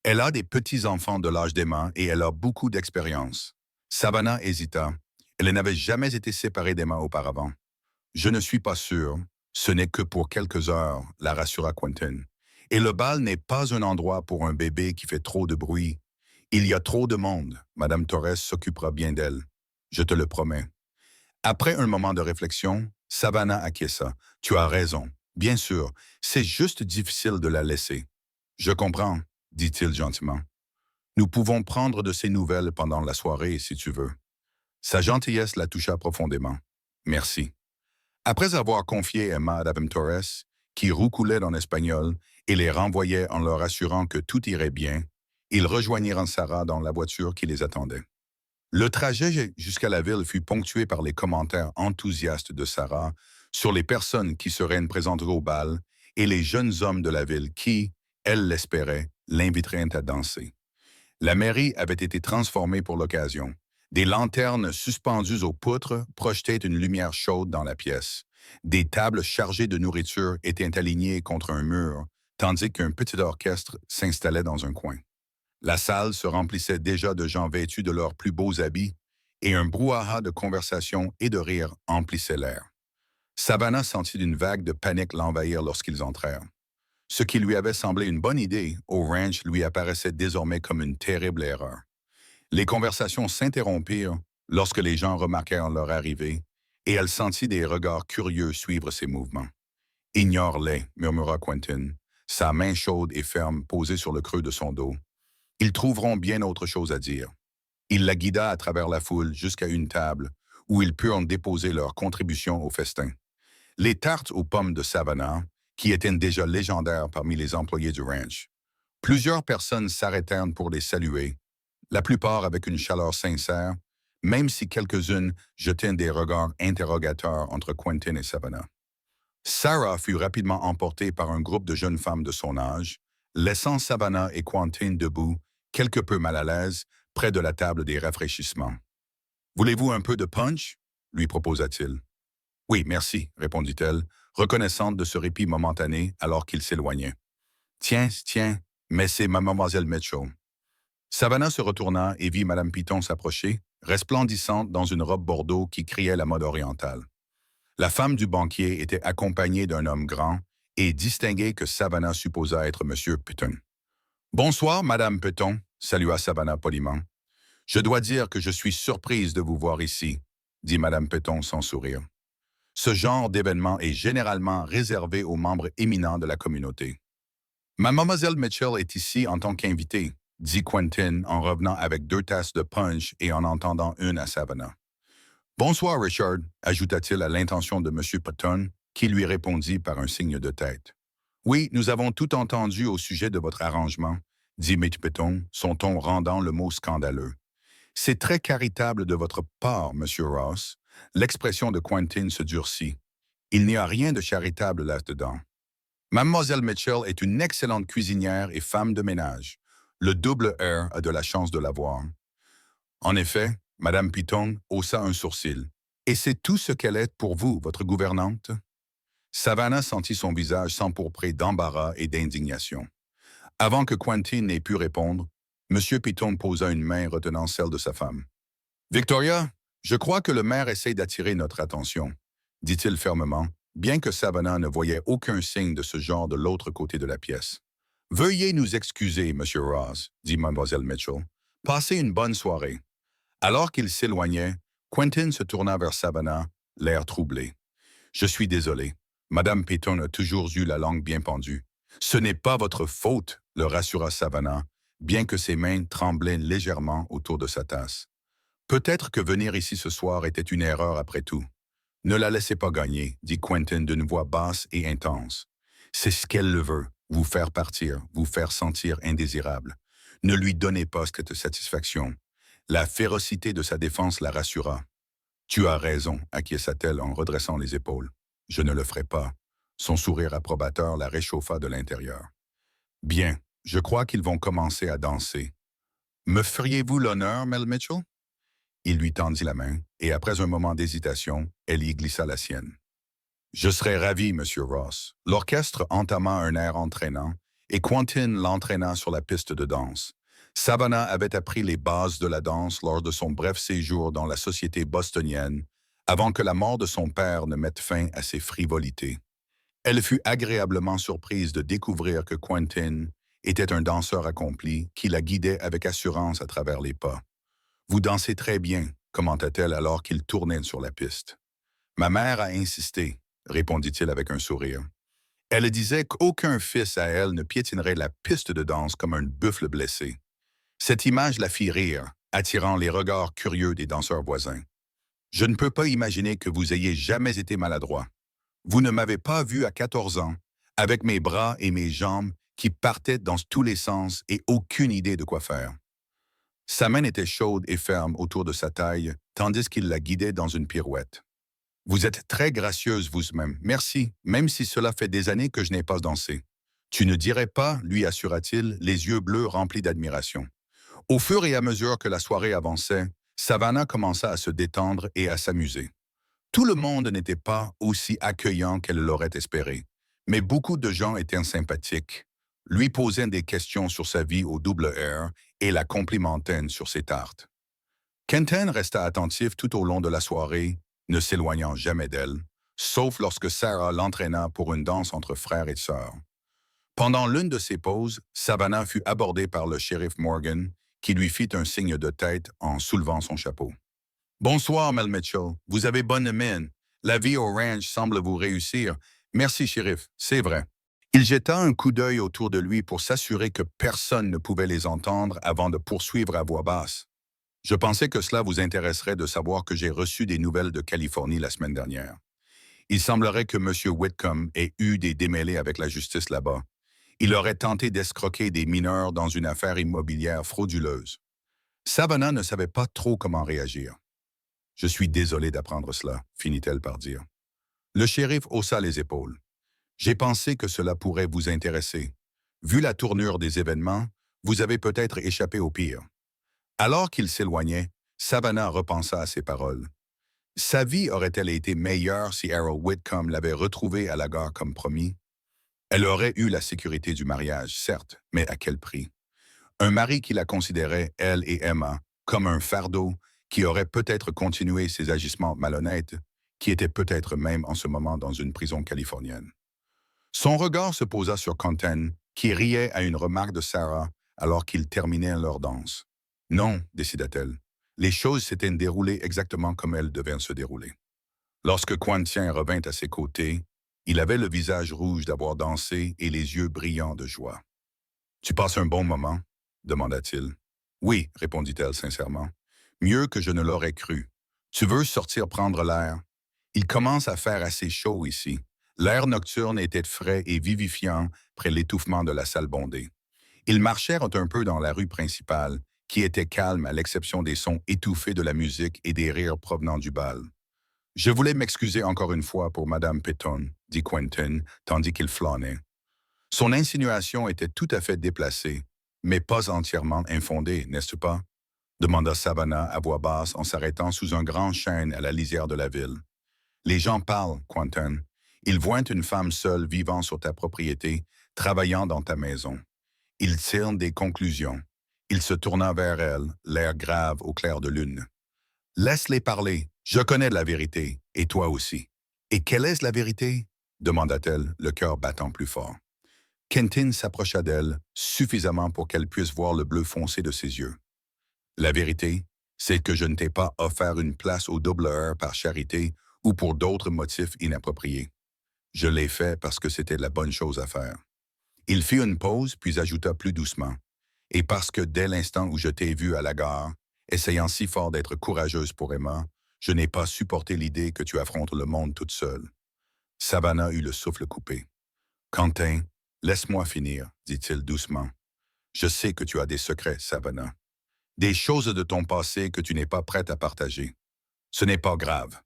Elle a des petits-enfants de l'âge d'Emma et elle a beaucoup d'expérience. » Savannah hésita. Elle n'avait jamais été séparée d'Emma auparavant. « Je ne suis pas sûr. Ce n'est que pour quelques heures, la rassura Quentin. Et le bal n'est pas un endroit pour un bébé qui fait trop de bruit. Il y a trop de monde. Madame Torres s'occupera bien d'elle. Je te le promets. » Après un moment de réflexion, Savannah acquiesça. « Tu as raison. Bien sûr, c'est juste difficile de la laisser. »« Je comprends, » dit-il gentiment. « Nous pouvons prendre de ses nouvelles pendant la soirée si tu veux. » Sa gentillesse la toucha profondément. Merci. Après avoir confié Emma à Madame Torres, qui roucoulait en espagnol et les renvoyait en leur assurant que tout irait bien, ils rejoignirent Sarah dans la voiture qui les attendait. Le trajet jusqu'à la ville fut ponctué par les commentaires enthousiastes de Sarah sur les personnes qui seraient présentées au bal et les jeunes hommes de la ville qui, elle l'espérait, l'inviteraient à danser. La mairie avait été transformée pour l'occasion. Des lanternes suspendues aux poutres projetaient une lumière chaude dans la pièce. Des tables chargées de nourriture étaient alignées contre un mur, tandis qu'un petit orchestre s'installait dans un coin. La salle se remplissait déjà de gens vêtus de leurs plus beaux habits, et un brouhaha de conversation et de rire emplissait l'air. Savannah sentit une vague de panique l'envahir lorsqu'ils entrèrent. Ce qui lui avait semblé une bonne idée au ranch lui apparaissait désormais comme une terrible erreur. Les conversations s'interrompirent lorsque les gens remarquèrent leur arrivée, et elle sentit des regards curieux suivre ses mouvements. « Ignore-les », murmura Quentin, sa main chaude et ferme posée sur le creux de son dos. « Ils trouveront bien autre chose à dire. » Il la guida à travers la foule jusqu'à une table où ils purent déposer leur contribution au festin. Les tartes aux pommes de Savannah, qui étaient déjà légendaires parmi les employés du ranch. Plusieurs personnes s'arrêtèrent pour les saluer, la plupart avec une chaleur sincère, même si quelques-unes jetaient des regards interrogateurs entre Quentin et Savannah. Sarah fut rapidement emportée par un groupe de jeunes femmes de son âge, laissant Savannah et Quentin debout, quelque peu mal à l'aise, près de la table des rafraîchissements. « Voulez-vous un peu de punch ?» lui proposa-t-il. « Oui, merci, » répondit-elle, reconnaissante de ce répit momentané alors qu'il s'éloignait. « Tiens, tiens, mais c'est mademoiselle Mitchell. » Savannah se retourna et vit Madame Piton s'approcher, resplendissante dans une robe bordeaux qui criait la mode orientale. La femme du banquier était accompagnée d'un homme grand et distingué que Savannah supposa être Monsieur Piton. « Bonsoir, Madame Piton », salua Savannah poliment. « Je dois dire que je suis surprise de vous voir ici, » dit Madame Piton sans sourire. « Ce genre d'événement est généralement réservé aux membres éminents de la communauté. »« Mademoiselle Mitchell est ici en tant qu'invitée, » dit Quentin en revenant avec 2 tasses de punch et en en tendant une à Savannah. « Bonsoir, Richard, » ajouta-t-il à l'intention de M. Piton, qui lui répondit par un signe de tête. « Oui, nous avons tout entendu au sujet de votre arrangement, » dit M. Piton, son ton rendant le mot scandaleux. « C'est très charitable de votre part, M. Ross. » L'expression de Quentin se durcit. « Il n'y a rien de charitable là-dedans. Mademoiselle Mitchell est une excellente cuisinière et femme de ménage. Le double R a de la chance de l'avoir. » En effet, Madame Piton haussa un sourcil. « Et c'est tout ce qu'elle est pour vous, votre gouvernante? » Savannah sentit son visage s'empourprer d'embarras et d'indignation. Avant que Quentin n'ait pu répondre, M. Piton posa une main retenant celle de sa femme. « Victoria, je crois que le maire essaie d'attirer notre attention, » dit-il fermement, bien que Savannah ne voyait aucun signe de ce genre de l'autre côté de la pièce. « Veuillez nous excuser, M. Ross, » dit Mlle Mitchell. « Passez une bonne soirée. » Alors qu'il s'éloignait, Quentin se tourna vers Savannah, l'air troublé. « Je suis désolé. Madame Piton a toujours eu la langue bien pendue. »« Ce n'est pas votre faute, » le rassura Savannah, bien que ses mains tremblaient légèrement autour de sa tasse. « Peut-être que venir ici ce soir était une erreur après tout. »« Ne la laissez pas gagner, » dit Quentin d'une voix basse et intense. « C'est ce qu'elle le veut, vous faire partir, vous faire sentir indésirable. Ne lui donnez pas cette satisfaction. » La férocité de sa défense la rassura. « Tu as raison, » acquiesça-t-elle en redressant les épaules. « Je ne le ferai pas. » Son sourire approbateur la réchauffa de l'intérieur. « Bien, je crois qu'ils vont commencer à danser. Me feriez-vous l'honneur, Mel Mitchell? » Il lui tendit la main, et après un moment d'hésitation, elle y glissa la sienne. « Je serais ravi, Monsieur Ross. » L'orchestre entama un air entraînant, et Quentin l'entraîna sur la piste de danse. Savannah avait appris les bases de la danse lors de son bref séjour dans la société bostonienne, avant que la mort de son père ne mette fin à ses frivolités. Elle fut agréablement surprise de découvrir que Quentin était un danseur accompli qui la guidait avec assurance à travers les pas. « Vous dansez très bien, » commenta-t-elle alors qu'il tournait sur la piste. « Ma mère a insisté, » répondit-il avec un sourire. Elle disait qu'aucun fils à elle ne piétinerait la piste de danse comme un buffle blessé. Cette image la fit rire, attirant les regards curieux des danseurs voisins. Je ne peux pas imaginer que vous ayez jamais été maladroit. Vous ne m'avez pas vu à 14 ans, avec mes bras et mes jambes qui partaient dans tous les sens et aucune idée de quoi faire. Sa main était chaude et ferme autour de sa taille, tandis qu'il la guidait dans une pirouette. Vous êtes très gracieuse vous-même. Merci, même si cela fait des années que je n'ai pas dansé. Tu ne dirais pas, lui assura-t-il, les yeux bleus remplis d'admiration. Au fur et à mesure que la soirée avançait, Savannah commença à se détendre et à s'amuser. Tout le monde n'était pas aussi accueillant qu'elle l'aurait espéré, mais beaucoup de gens étaient sympathiques, lui posaient des questions sur sa vie au double R et la complimentaient sur ses tartes. Kenton resta attentif tout au long de la soirée, ne s'éloignant jamais d'elle, sauf lorsque Sarah l'entraîna pour une danse entre frères et sœurs. Pendant l'une de ces pauses, Savannah fut abordée par le shérif Morgan, qui lui fit un signe de tête en soulevant son chapeau. Bonsoir, Mel Mitchell. Vous avez bonne mine. La vie au ranch semble vous réussir. Merci, shérif. C'est vrai. Il jeta un coup d'œil autour de lui pour s'assurer que personne ne pouvait les entendre avant de poursuivre à voix basse. Je pensais que cela vous intéresserait de savoir que j'ai reçu des nouvelles de Californie la semaine dernière. Il semblerait que M. Whitcomb ait eu des démêlés avec la justice là-bas. Il aurait tenté d'escroquer des mineurs dans une affaire immobilière frauduleuse. Savannah ne savait pas trop comment réagir. Je suis désolé d'apprendre cela, finit-elle par dire. Le shérif haussa les épaules. J'ai pensé que cela pourrait vous intéresser. Vu la tournure des événements, vous avez peut-être échappé au pire. Alors qu'il s'éloignait, Savannah repensa à ses paroles. Sa vie aurait-elle été meilleure si Harold Whitcomb l'avait retrouvée à la gare comme promis? Elle aurait eu la sécurité du mariage, certes, mais à quel prix? Un mari qui la considérait, elle et Emma, comme un fardeau qui aurait peut-être continué ses agissements malhonnêtes, qui était peut-être même en ce moment dans une prison californienne. Son regard se posa sur Quentin, qui riait à une remarque de Sarah alors qu'ils terminaient leur danse. Non, décida-t-elle, les choses s'étaient déroulées exactement comme elles devaient se dérouler. Lorsque Quentin revint à ses côtés, il avait le visage rouge d'avoir dansé et les yeux brillants de joie. « Tu passes un bon moment ?» demanda-t-il. « Oui, répondit-elle sincèrement. Mieux que je ne l'aurais cru. Tu veux sortir prendre l'air? Il commence à faire assez chaud ici. L'air nocturne était frais et vivifiant près l'étouffement de la salle bondée. Ils marchèrent un peu dans la rue principale, qui était calme à l'exception des sons étouffés de la musique et des rires provenant du bal. « Je voulais m'excuser encore une fois pour Madame Petton, dit Quentin, tandis qu'il flânait. Son insinuation était tout à fait déplacée, mais pas entièrement infondée, n'est-ce pas? Demanda Savannah à voix basse en s'arrêtant sous un grand chêne à la lisière de la ville. Les gens parlent, Quentin. Ils voient une femme seule vivant sur ta propriété, travaillant dans ta maison. Ils tirent des conclusions. Il se tourna vers elle, l'air grave au clair de lune. Laisse-les parler. Je connais la vérité, et toi aussi. Et quelle est la vérité? Demanda-t-elle, le cœur battant plus fort. Quentin s'approcha d'elle, suffisamment pour qu'elle puisse voir le bleu foncé de ses yeux. La vérité, c'est que je ne t'ai pas offert une place au double heure par charité ou pour d'autres motifs inappropriés. Je l'ai fait parce que c'était la bonne chose à faire. Il fit une pause, puis ajouta plus doucement. Et parce que dès l'instant où je t'ai vue à la gare, essayant si fort d'être courageuse pour Emma, je n'ai pas supporté l'idée que tu affrontes le monde toute seule. Savannah eut le souffle coupé. Quentin, laisse-moi finir, dit-il doucement. Je sais que tu as des secrets, Savannah. Des choses de ton passé que tu n'es pas prête à partager. Ce n'est pas grave.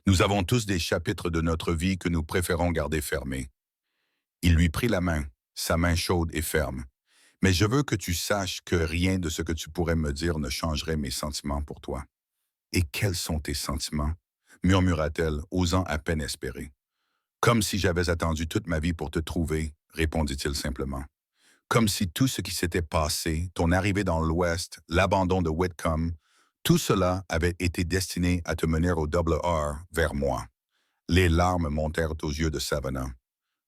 Nous avons tous des chapitres de notre vie que nous préférons garder fermés. Il lui prit la main, sa main chaude et ferme. Mais je veux que tu saches que rien de ce que tu pourrais me dire ne changerait mes sentiments pour toi. Et quels sont tes sentiments? Murmura-t-elle, osant à peine espérer. Comme si j'avais attendu toute ma vie pour te trouver, répondit-il simplement. Comme si tout ce qui s'était passé, ton arrivée dans l'Ouest, l'abandon de Whitcomb, tout cela avait été destiné à te mener au double R vers moi. Les larmes montèrent aux yeux de Savannah.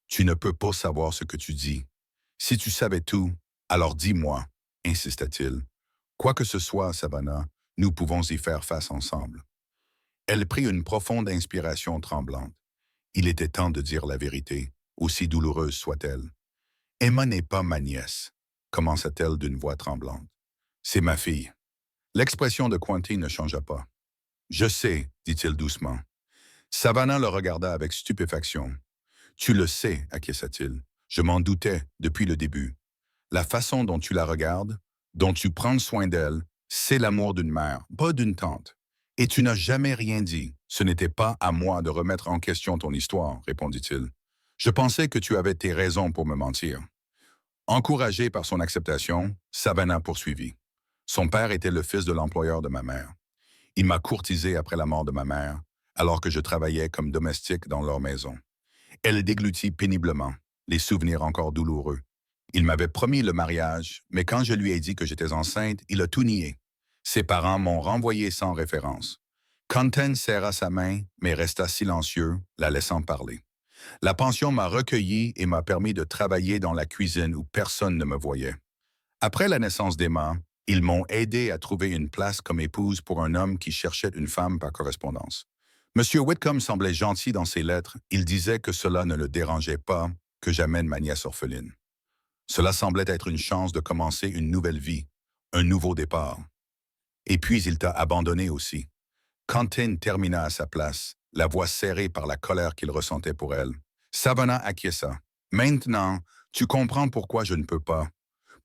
Tu ne peux pas savoir ce que tu dis. Si tu savais tout, alors dis-moi, insista-t-il. Quoi que ce soit, Savannah, nous pouvons y faire face ensemble. Elle prit une profonde inspiration tremblante. Il était temps de dire la vérité, aussi douloureuse soit-elle. Emma n'est pas ma nièce, commença-t-elle d'une voix tremblante. C'est ma fille. L'expression de Quentin ne changea pas. Je sais, dit-il doucement. Savannah le regarda avec stupéfaction. Tu le sais, acquiesça-t-il. Je m'en doutais depuis le début. La façon dont tu la regardes, dont tu prends soin d'elle, c'est l'amour d'une mère, pas d'une tante. Et tu n'as jamais rien dit. Ce n'était pas à moi de remettre en question ton histoire, répondit-il. Je pensais que tu avais tes raisons pour me mentir. Encouragé par son acceptation, Savannah poursuivit. Son père était le fils de l'employeur de ma mère. Il m'a courtisé après la mort de ma mère, alors que je travaillais comme domestique dans leur maison. Elle déglutit péniblement, les souvenirs encore douloureux. Il m'avait promis le mariage, mais quand je lui ai dit que j'étais enceinte, il a tout nié. Ses parents m'ont renvoyé sans référence. Quentin serra sa main, mais resta silencieux, la laissant parler. La pension m'a recueilli et m'a permis de travailler dans la cuisine où personne ne me voyait. Après la naissance d'Emma, ils m'ont aidé à trouver une place comme épouse pour un homme qui cherchait une femme par correspondance. Monsieur Whitcomb semblait gentil dans ses lettres. Il disait que cela ne le dérangeait pas que j'amène ma nièce orpheline. Cela semblait être une chance de commencer une nouvelle vie, un nouveau départ. Et puis il t'a abandonné aussi. Quentin termina à sa place, la voix serrée par la colère qu'il ressentait pour elle. Savannah acquiesça. Maintenant, tu comprends pourquoi je ne peux pas.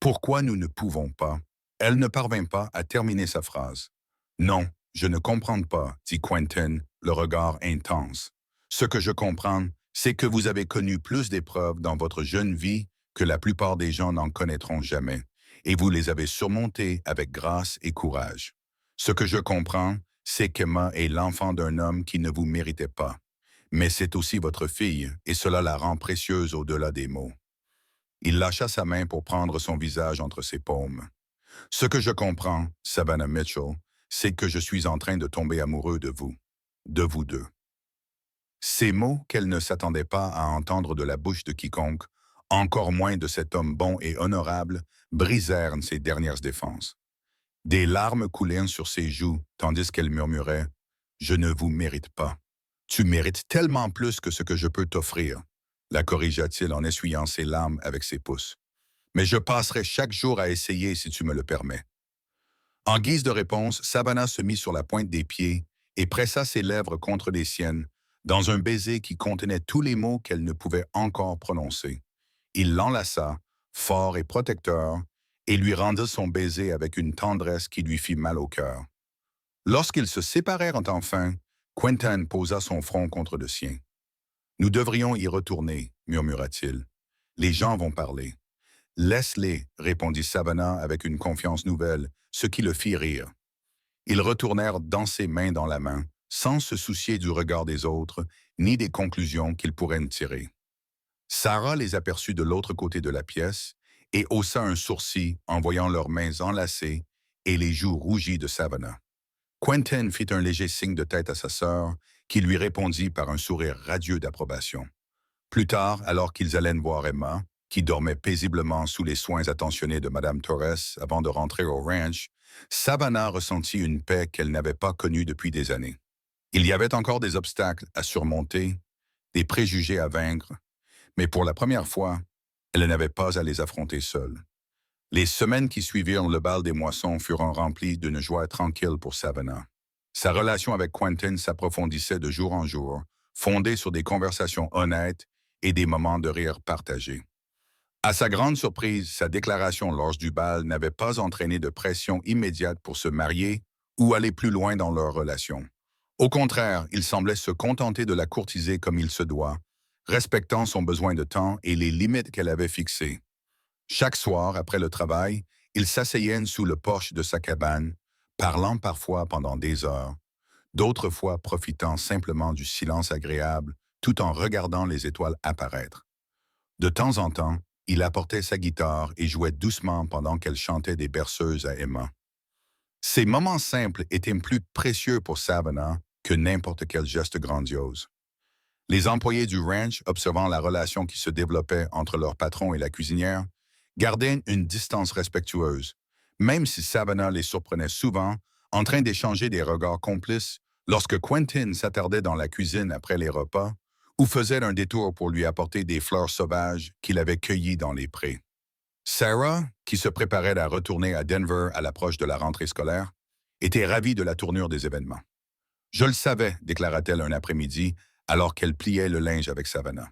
Pourquoi nous ne pouvons pas. Elle ne parvint pas à terminer sa phrase. Non, je ne comprends pas, dit Quentin, le regard intense. Ce que je comprends, c'est que vous avez connu plus d'épreuves dans votre jeune vie que la plupart des gens n'en connaîtront jamais, et vous les avez surmontées avec grâce et courage. Ce que je comprends, c'est qu'Emma est l'enfant d'un homme qui ne vous méritait pas. Mais c'est aussi votre fille, et cela la rend précieuse au-delà des mots. Il lâcha sa main pour prendre son visage entre ses paumes. Ce que je comprends, Savannah Mitchell, c'est que je suis en train de tomber amoureux de vous deux. Ces mots qu'elle ne s'attendait pas à entendre de la bouche de quiconque, encore moins de cet homme bon et honorable, brisèrent ses dernières défenses. Des larmes coulèrent sur ses joues, tandis qu'elle murmurait « Je ne vous mérite pas. Tu mérites tellement plus que ce que je peux t'offrir. » la corrigea-t-il en essuyant ses larmes avec ses pouces. « Mais je passerai chaque jour à essayer si tu me le permets. » En guise de réponse, Savannah se mit sur la pointe des pieds et pressa ses lèvres contre les siennes, dans un baiser qui contenait tous les mots qu'elle ne pouvait encore prononcer. Il l'enlaça, fort et protecteur, et lui rendit son baiser avec une tendresse qui lui fit mal au cœur. Lorsqu'ils se séparèrent enfin, Quentin posa son front contre le sien. « Nous devrions y retourner, murmura-t-il. Les gens vont parler. »« Laisse-les, répondit Savannah avec une confiance nouvelle, ce qui le fit rire. Ils retournèrent danser main dans la main, sans se soucier du regard des autres, ni des conclusions qu'ils pourraient en tirer. Sarah les aperçut de l'autre côté de la pièce et haussa un sourcil en voyant leurs mains enlacées et les joues rougies de Savannah. Quentin fit un léger signe de tête à sa sœur, qui lui répondit par un sourire radieux d'approbation. Plus tard, alors qu'ils allaient voir Emma, qui dormait paisiblement sous les soins attentionnés de Madame Torres avant de rentrer au ranch, Savannah ressentit une paix qu'elle n'avait pas connue depuis des années. Il y avait encore des obstacles à surmonter, des préjugés à vaincre, mais pour la première fois, elle n'avait pas à les affronter seule. Les semaines qui suivirent le bal des moissons furent remplies d'une joie tranquille pour Savannah. Sa relation avec Quentin s'approfondissait de jour en jour, fondée sur des conversations honnêtes et des moments de rire partagés. À sa grande surprise, sa déclaration lors du bal n'avait pas entraîné de pression immédiate pour se marier ou aller plus loin dans leur relation. Au contraire, il semblait se contenter de la courtiser comme il se doit, respectant son besoin de temps et les limites qu'elle avait fixées. Chaque soir, après le travail, ils s'asseyaient sous le porche de sa cabane, parlant parfois pendant des heures, d'autres fois profitant simplement du silence agréable tout en regardant les étoiles apparaître. De temps en temps, il apportait sa guitare et jouait doucement pendant qu'elle chantait des berceuses à Emma. Ces moments simples étaient plus précieux pour Savannah que n'importe quel geste grandiose. Les employés du ranch, observant la relation qui se développait entre leur patron et la cuisinière, gardaient une distance respectueuse, même si Savannah les surprenait souvent en train d'échanger des regards complices lorsque Quentin s'attardait dans la cuisine après les repas ou faisait un détour pour lui apporter des fleurs sauvages qu'il avait cueillies dans les prés. Sarah, qui se préparait à retourner à Denver à l'approche de la rentrée scolaire, était ravie de la tournure des événements. Je le savais, déclara-t-elle un après-midi, alors qu'elle pliait le linge avec Savannah.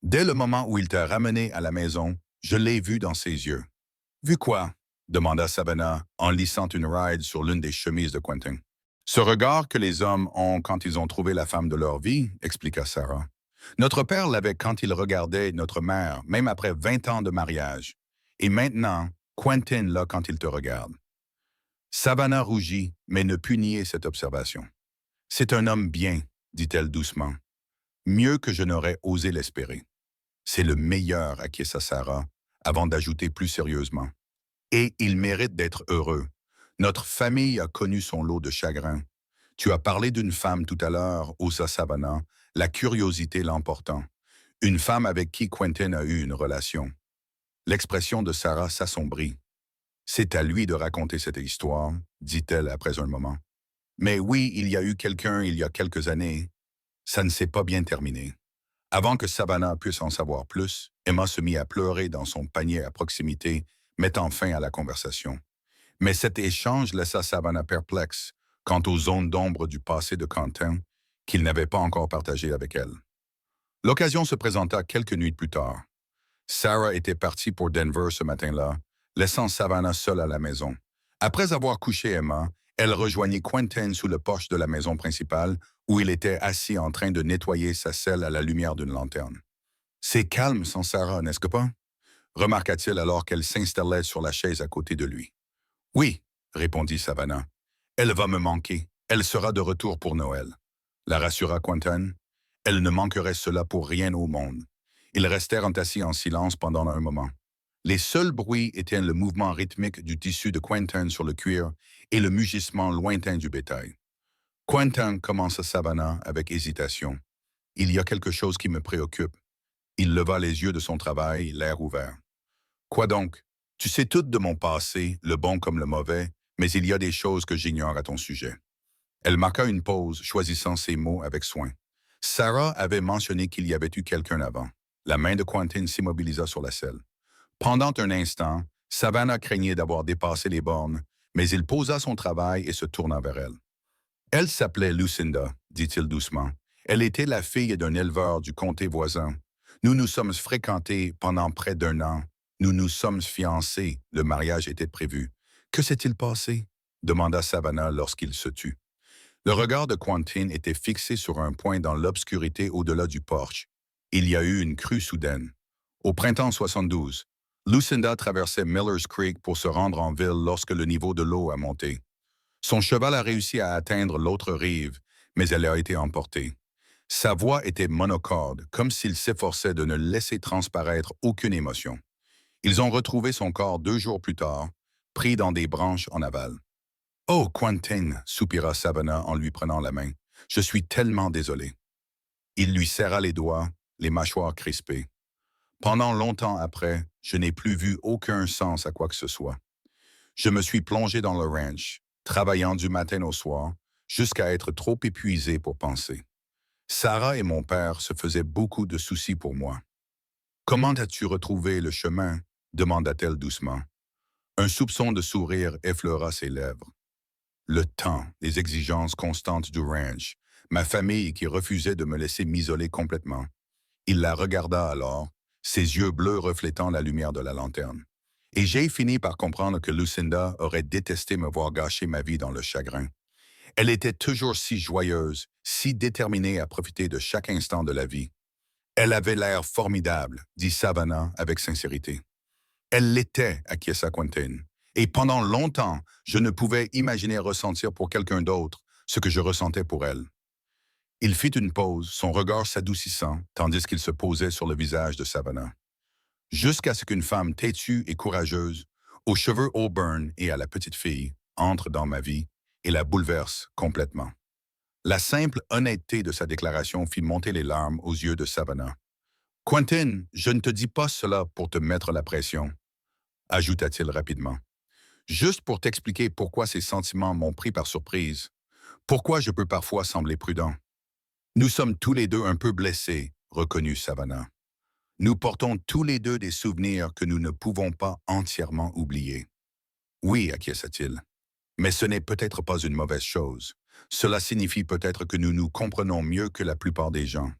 Dès le moment où il t'a ramené à la maison, je l'ai vu dans ses yeux. Vu quoi? Demanda Savannah en lissant une ride sur l'une des chemises de Quentin. Ce regard que les hommes ont quand ils ont trouvé la femme de leur vie, expliqua Sarah. Notre père l'avait quand il regardait notre mère, même après 20 ans de mariage. Et maintenant, Quentin l'a quand il te regarde. Savannah rougit, mais ne put nier cette observation. C'est un homme bien, dit-elle doucement. Mieux que je n'aurais osé l'espérer. C'est le meilleur, acquiesça Sarah, avant d'ajouter plus sérieusement. Et il mérite d'être heureux. Notre famille a connu son lot de chagrin. Tu as parlé d'une femme tout à l'heure, osa Savannah, la curiosité l'emportant. Une femme avec qui Quentin a eu une relation. L'expression de Sarah s'assombrit. C'est à lui de raconter cette histoire, dit-elle après un moment. Mais oui, il y a eu quelqu'un il y a quelques années. Ça ne s'est pas bien terminé. Avant que Savannah puisse en savoir plus, Emma se mit à pleurer dans son panier à proximité, mettant fin à la conversation. Mais cet échange laissa Savannah perplexe quant aux zones d'ombre du passé de Quentin qu'il n'avait pas encore partagé avec elle. L'occasion se présenta quelques nuits plus tard. Sarah était partie pour Denver ce matin-là, laissant Savannah seule à la maison. Après avoir couché Emma, elle rejoignit Quentin sous le porche de la maison principale, où il était assis en train de nettoyer sa selle à la lumière d'une lanterne. « C'est calme sans Sarah, n'est-ce que pas? » remarqua-t-il alors qu'elle s'installait sur la chaise à côté de lui. « Oui, » répondit Savannah. « Elle va me manquer. Elle sera de retour pour Noël. » La rassura Quentin. Elle ne manquerait cela pour rien au monde. Ils restèrent assis en silence pendant un moment. Les seuls bruits étaient le mouvement rythmique du tissu de Quentin sur le cuir et le mugissement lointain du bétail. « Quentin, » commença Savannah avec hésitation. « Il y a quelque chose qui me préoccupe. » Il leva les yeux de son travail, l'air ouvert. « Quoi donc? Tu sais tout de mon passé, le bon comme le mauvais, mais il y a des choses que j'ignore à ton sujet. » Elle marqua une pause, choisissant ses mots avec soin. Sarah avait mentionné qu'il y avait eu quelqu'un avant. La main de Quentin s'immobilisa sur la selle. Pendant un instant, Savannah craignait d'avoir dépassé les bornes, mais il posa son travail et se tourna vers elle. « Elle s'appelait Lucinda, » dit-il doucement. « Elle était la fille d'un éleveur du comté voisin. Nous nous sommes fréquentés pendant près d'1 an. Nous nous sommes fiancés. Le mariage était prévu. Que s'est-il passé? » demanda Savannah lorsqu'il se tut. Le regard de Quentin était fixé sur un point dans l'obscurité au-delà du porche. Il y a eu une crue soudaine. Au printemps 72, Lucinda traversait Miller's Creek pour se rendre en ville lorsque le niveau de l'eau a monté. Son cheval a réussi à atteindre l'autre rive, mais elle a été emportée. Sa voix était monocorde, comme s'il s'efforçait de ne laisser transparaître aucune émotion. Ils ont retrouvé son corps 2 jours plus tard, pris dans des branches en aval. « Oh, Quentin, » soupira Savannah en lui prenant la main. « Je suis tellement désolé. » Il lui serra les doigts, les mâchoires crispées. Pendant longtemps après, je n'ai plus vu aucun sens à quoi que ce soit. Je me suis plongé dans le ranch, travaillant du matin au soir, jusqu'à être trop épuisé pour penser. Sarah et mon père se faisaient beaucoup de soucis pour moi. « Comment as-tu retrouvé le chemin? » demanda-t-elle doucement. Un soupçon de sourire effleura ses lèvres. Le temps, les exigences constantes du ranch, ma famille qui refusait de me laisser m'isoler complètement. Il la regarda alors, ses yeux bleus reflétant la lumière de la lanterne. Et j'ai fini par comprendre que Lucinda aurait détesté me voir gâcher ma vie dans le chagrin. Elle était toujours si joyeuse, si déterminée à profiter de chaque instant de la vie. Elle avait l'air formidable, dit Savannah avec sincérité. Elle l'était, acquiesça Quentin. Et pendant longtemps, je ne pouvais imaginer ressentir pour quelqu'un d'autre ce que je ressentais pour elle. Il fit une pause, son regard s'adoucissant, tandis qu'il se posait sur le visage de Savannah. Jusqu'à ce qu'une femme têtue et courageuse, aux cheveux auburn et à la petite fille, entre dans ma vie et la bouleverse complètement. La simple honnêteté de sa déclaration fit monter les larmes aux yeux de Savannah. « Quentin, je ne te dis pas cela pour te mettre la pression, » ajouta-t-il rapidement. « Juste pour t'expliquer pourquoi ces sentiments m'ont pris par surprise, pourquoi je peux parfois sembler prudent. Nous sommes tous les deux un peu blessés, reconnut Savannah. Nous portons tous les deux des souvenirs que nous ne pouvons pas entièrement oublier. » « Oui, acquiesça-t-il. Mais ce n'est peut-être pas une mauvaise chose. Cela signifie peut-être que nous nous comprenons mieux que la plupart des gens.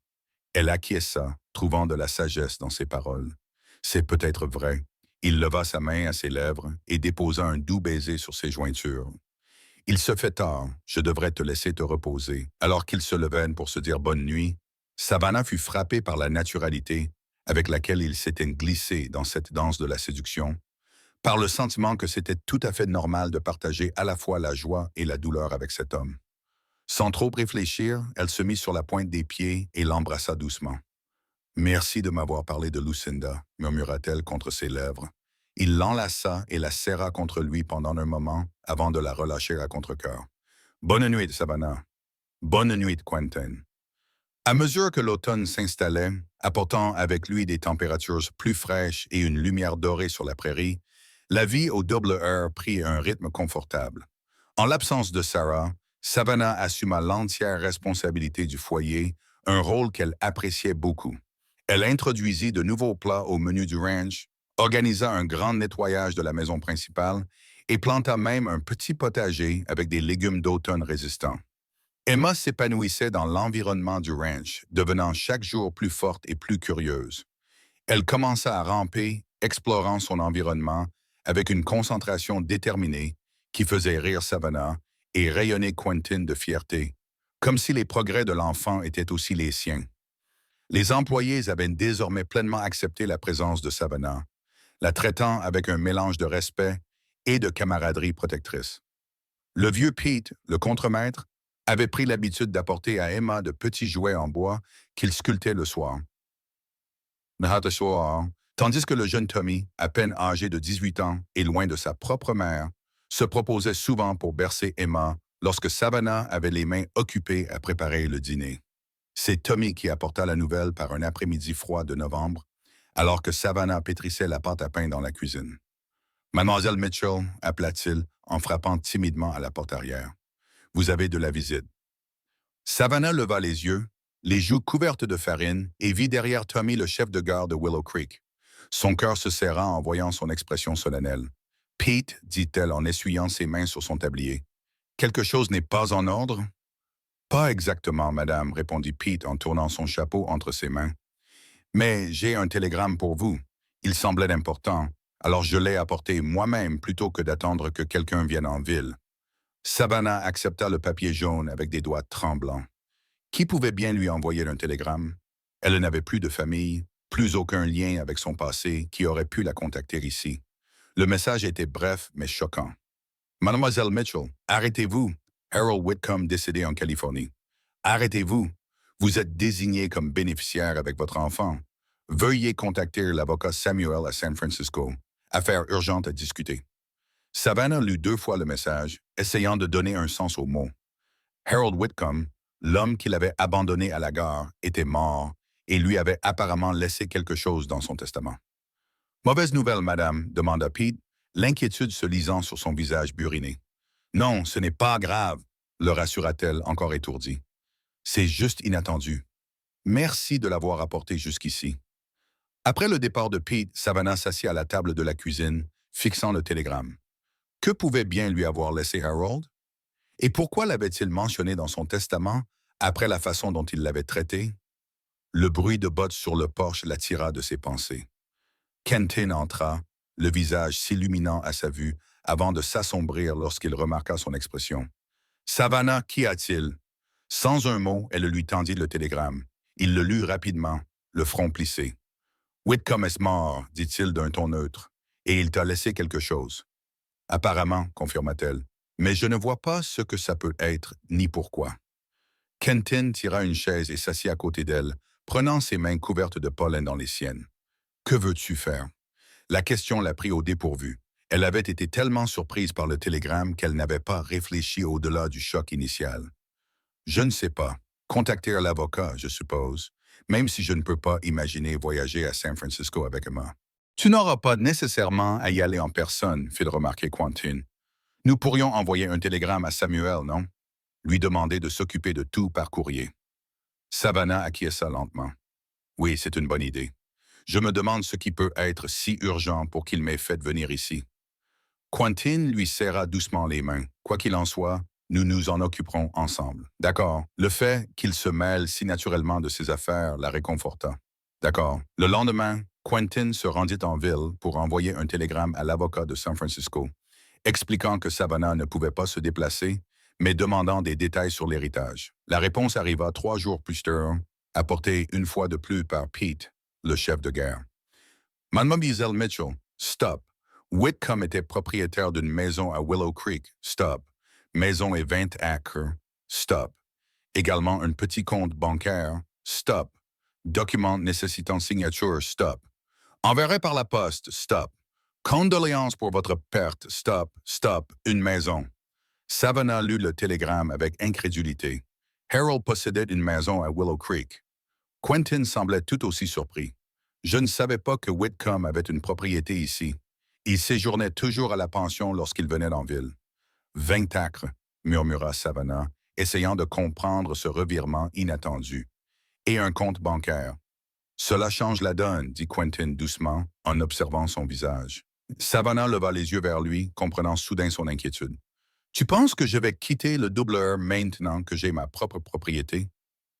Elle acquiesça, trouvant de la sagesse dans ses paroles. C'est peut-être vrai. Il leva sa main à ses lèvres et déposa un doux baiser sur ses jointures. Il se fait tard, je devrais te laisser te reposer. Alors qu'ils se levèrent pour se dire bonne nuit, Savannah fut frappé par la naturalité avec laquelle il s'était glissé dans cette danse de la séduction, par le sentiment que c'était tout à fait normal de partager à la fois la joie et la douleur avec cet homme. Sans trop réfléchir, elle se mit sur la pointe des pieds et l'embrassa doucement. Merci de m'avoir parlé de Lucinda, murmura-t-elle contre ses lèvres. Il l'enlaça et la serra contre lui pendant un moment avant de la relâcher à contre-cœur. Bonne nuit, Savannah. Bonne nuit, Quentin. À mesure que l'automne s'installait, apportant avec lui des températures plus fraîches et une lumière dorée sur la prairie, la vie au double heure prit un rythme confortable. En l'absence de Sarah, Savannah assuma l'entière responsabilité du foyer, un rôle qu'elle appréciait beaucoup. Elle introduisit de nouveaux plats au menu du ranch, organisa un grand nettoyage de la maison principale et planta même un petit potager avec des légumes d'automne résistants. Emma s'épanouissait dans l'environnement du ranch, devenant chaque jour plus forte et plus curieuse. Elle commença à ramper, explorant son environnement avec une concentration déterminée qui faisait rire Savannah et rayonner Quentin de fierté, comme si les progrès de l'enfant étaient aussi les siens. Les employés avaient désormais pleinement accepté la présence de Savannah, la traitant avec un mélange de respect et de camaraderie protectrice. Le vieux Pete, le contremaître, avait pris l'habitude d'apporter à Emma de petits jouets en bois qu'il sculptait le soir. Tandis que le jeune Tommy, à peine âgé de 18 ans et loin de sa propre mère, se proposait souvent pour bercer Emma lorsque Savannah avait les mains occupées à préparer le dîner. C'est Tommy qui apporta la nouvelle par un après-midi froid de novembre, alors que Savannah pétrissait la pâte à pain dans la cuisine. Mademoiselle Mitchell, appela-t-il en frappant timidement à la porte arrière. Vous avez de la visite. Savannah leva les yeux, les joues couvertes de farine, et vit derrière Tommy le chef de gare de Willow Creek. Son cœur se serra en voyant son expression solennelle. Pete, dit-elle en essuyant ses mains sur son tablier. Quelque chose n'est pas en ordre? Pas exactement, madame, répondit Pete en tournant son chapeau entre ses mains. Mais j'ai un télégramme pour vous. Il semblait important, alors je l'ai apporté moi-même plutôt que d'attendre que quelqu'un vienne en ville. Savannah accepta le papier jaune avec des doigts tremblants. Qui pouvait bien lui envoyer un télégramme? Elle n'avait plus de famille, plus aucun lien avec son passé qui aurait pu la contacter ici. Le message était bref mais choquant. Mademoiselle Mitchell, arrêtez-vous. Harold Whitcomb décédé en Californie. Arrêtez-vous. Vous êtes désigné comme bénéficiaire avec votre enfant. Veuillez contacter l'avocat Samuel à San Francisco. Affaire urgente à discuter. Savannah lut 2 fois le message, essayant de donner un sens aux mots. Harold Whitcomb, l'homme qu'il avait abandonné à la gare, était mort et lui avait apparemment laissé quelque chose dans son testament. Mauvaise nouvelle, madame, demanda Pete, l'inquiétude se lisant sur son visage buriné. Non, ce n'est pas grave, le rassura-t-elle encore étourdie. C'est juste inattendu. Merci de l'avoir apporté jusqu'ici. Après le départ de Pete, Savannah s'assit à la table de la cuisine, fixant le télégramme. Que pouvait bien lui avoir laissé Harold? Et pourquoi l'avait-il mentionné dans son testament après la façon dont il l'avait traité? Le bruit de bottes sur le porche l'attira de ses pensées. Quentin entra, le visage s'illuminant à sa vue, avant de s'assombrir lorsqu'il remarqua son expression. « Savannah, qu'y a-t-il? » Sans un mot, elle lui tendit le télégramme. Il le lut rapidement, le front plissé. « Whitcomb est mort, dit-il d'un ton neutre, et il t'a laissé quelque chose. »« Apparemment, confirma-t-elle, mais je ne vois pas ce que ça peut être, ni pourquoi. » Quentin tira une chaise et s'assit à côté d'elle, prenant ses mains couvertes de pollen dans les siennes. « Que veux-tu faire? » La question la prit au dépourvu. Elle avait été tellement surprise par le télégramme qu'elle n'avait pas réfléchi au-delà du choc initial. « Je ne sais pas. Contacter l'avocat, je suppose, même si je ne peux pas imaginer voyager à San Francisco avec Emma. »« Tu n'auras pas nécessairement à y aller en personne, » fit remarquer Quentin. « Nous pourrions envoyer un télégramme à Samuel, non? Lui demander de s'occuper de tout par courrier. » Savannah acquiesça lentement. « Oui, c'est une bonne idée. Je me demande ce qui peut être si urgent pour qu'il m'ait fait venir ici. » Quentin lui serra doucement les mains. Quoi qu'il en soit, Nous nous en occuperons ensemble. D'accord. Le fait qu'il se mêle si naturellement de ses affaires la réconforta. D'accord. Le lendemain, Quentin se rendit en ville pour envoyer un télégramme à l'avocat de San Francisco, expliquant que Savannah ne pouvait pas se déplacer, mais demandant des détails sur l'héritage. La réponse arriva 3 jours plus tard, apportée une fois de plus par Pete, le chef de guerre. Mademoiselle Mitchell, stop. Whitcomb était propriétaire d'une maison à Willow Creek, stop. Maison et 20 acres, stop. Également un petit compte bancaire, stop. Document nécessitant signature, stop. Enverrai par la poste, stop. Condoléances pour votre perte, stop, stop, une maison. Savannah lut le télégramme avec incrédulité. Harold possédait une maison à Willow Creek. Quentin semblait tout aussi surpris. Je ne savais pas que Whitcomb avait une propriété ici. Il séjournait toujours à la pension lorsqu'il venait en ville. 20 acres, murmura Savannah, essayant de comprendre ce revirement inattendu. Et un compte bancaire. Cela change la donne, dit Quentin doucement, en observant son visage. Savannah leva les yeux vers lui, comprenant soudain son inquiétude. Tu penses que je vais quitter le doubleur maintenant que j'ai ma propre propriété?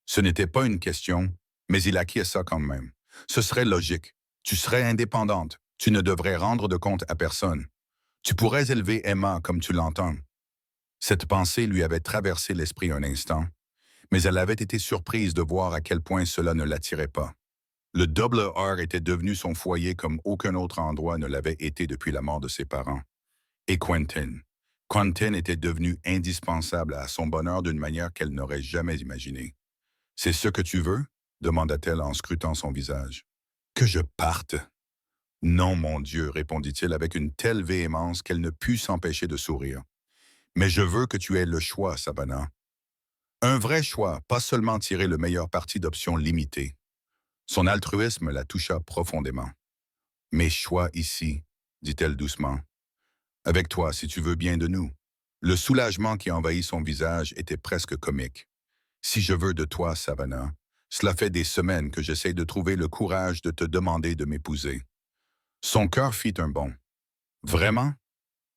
Ce n'était pas une question, mais il acquiesça quand même. Ce serait logique. Tu serais indépendante. Tu ne devrais rendre de compte à personne. Tu pourrais élever Emma comme tu l'entends. Cette pensée lui avait traversé l'esprit un instant, mais elle avait été surprise de voir à quel point cela ne l'attirait pas. Le double R était devenu son foyer comme aucun autre endroit ne l'avait été depuis la mort de ses parents. Et Quentin. Quentin était devenu indispensable à son bonheur d'une manière qu'elle n'aurait jamais imaginée. « C'est ce que tu veux? » demanda-t-elle en scrutant son visage. « Que je parte? » « Non, mon Dieu, répondit-il avec une telle véhémence qu'elle ne put s'empêcher de sourire. « Mais je veux que tu aies le choix, Savannah. Un vrai choix, pas seulement tirer le meilleur parti d'options limitées. » Son altruisme la toucha profondément. « Mes choix ici, dit-elle doucement. Avec toi, si tu veux bien de nous. » Le soulagement qui envahit son visage était presque comique. « Si je veux de toi, Savannah, cela fait des semaines que j'essaie de trouver le courage de te demander de m'épouser. » Son cœur fit un bond. « Vraiment? » »«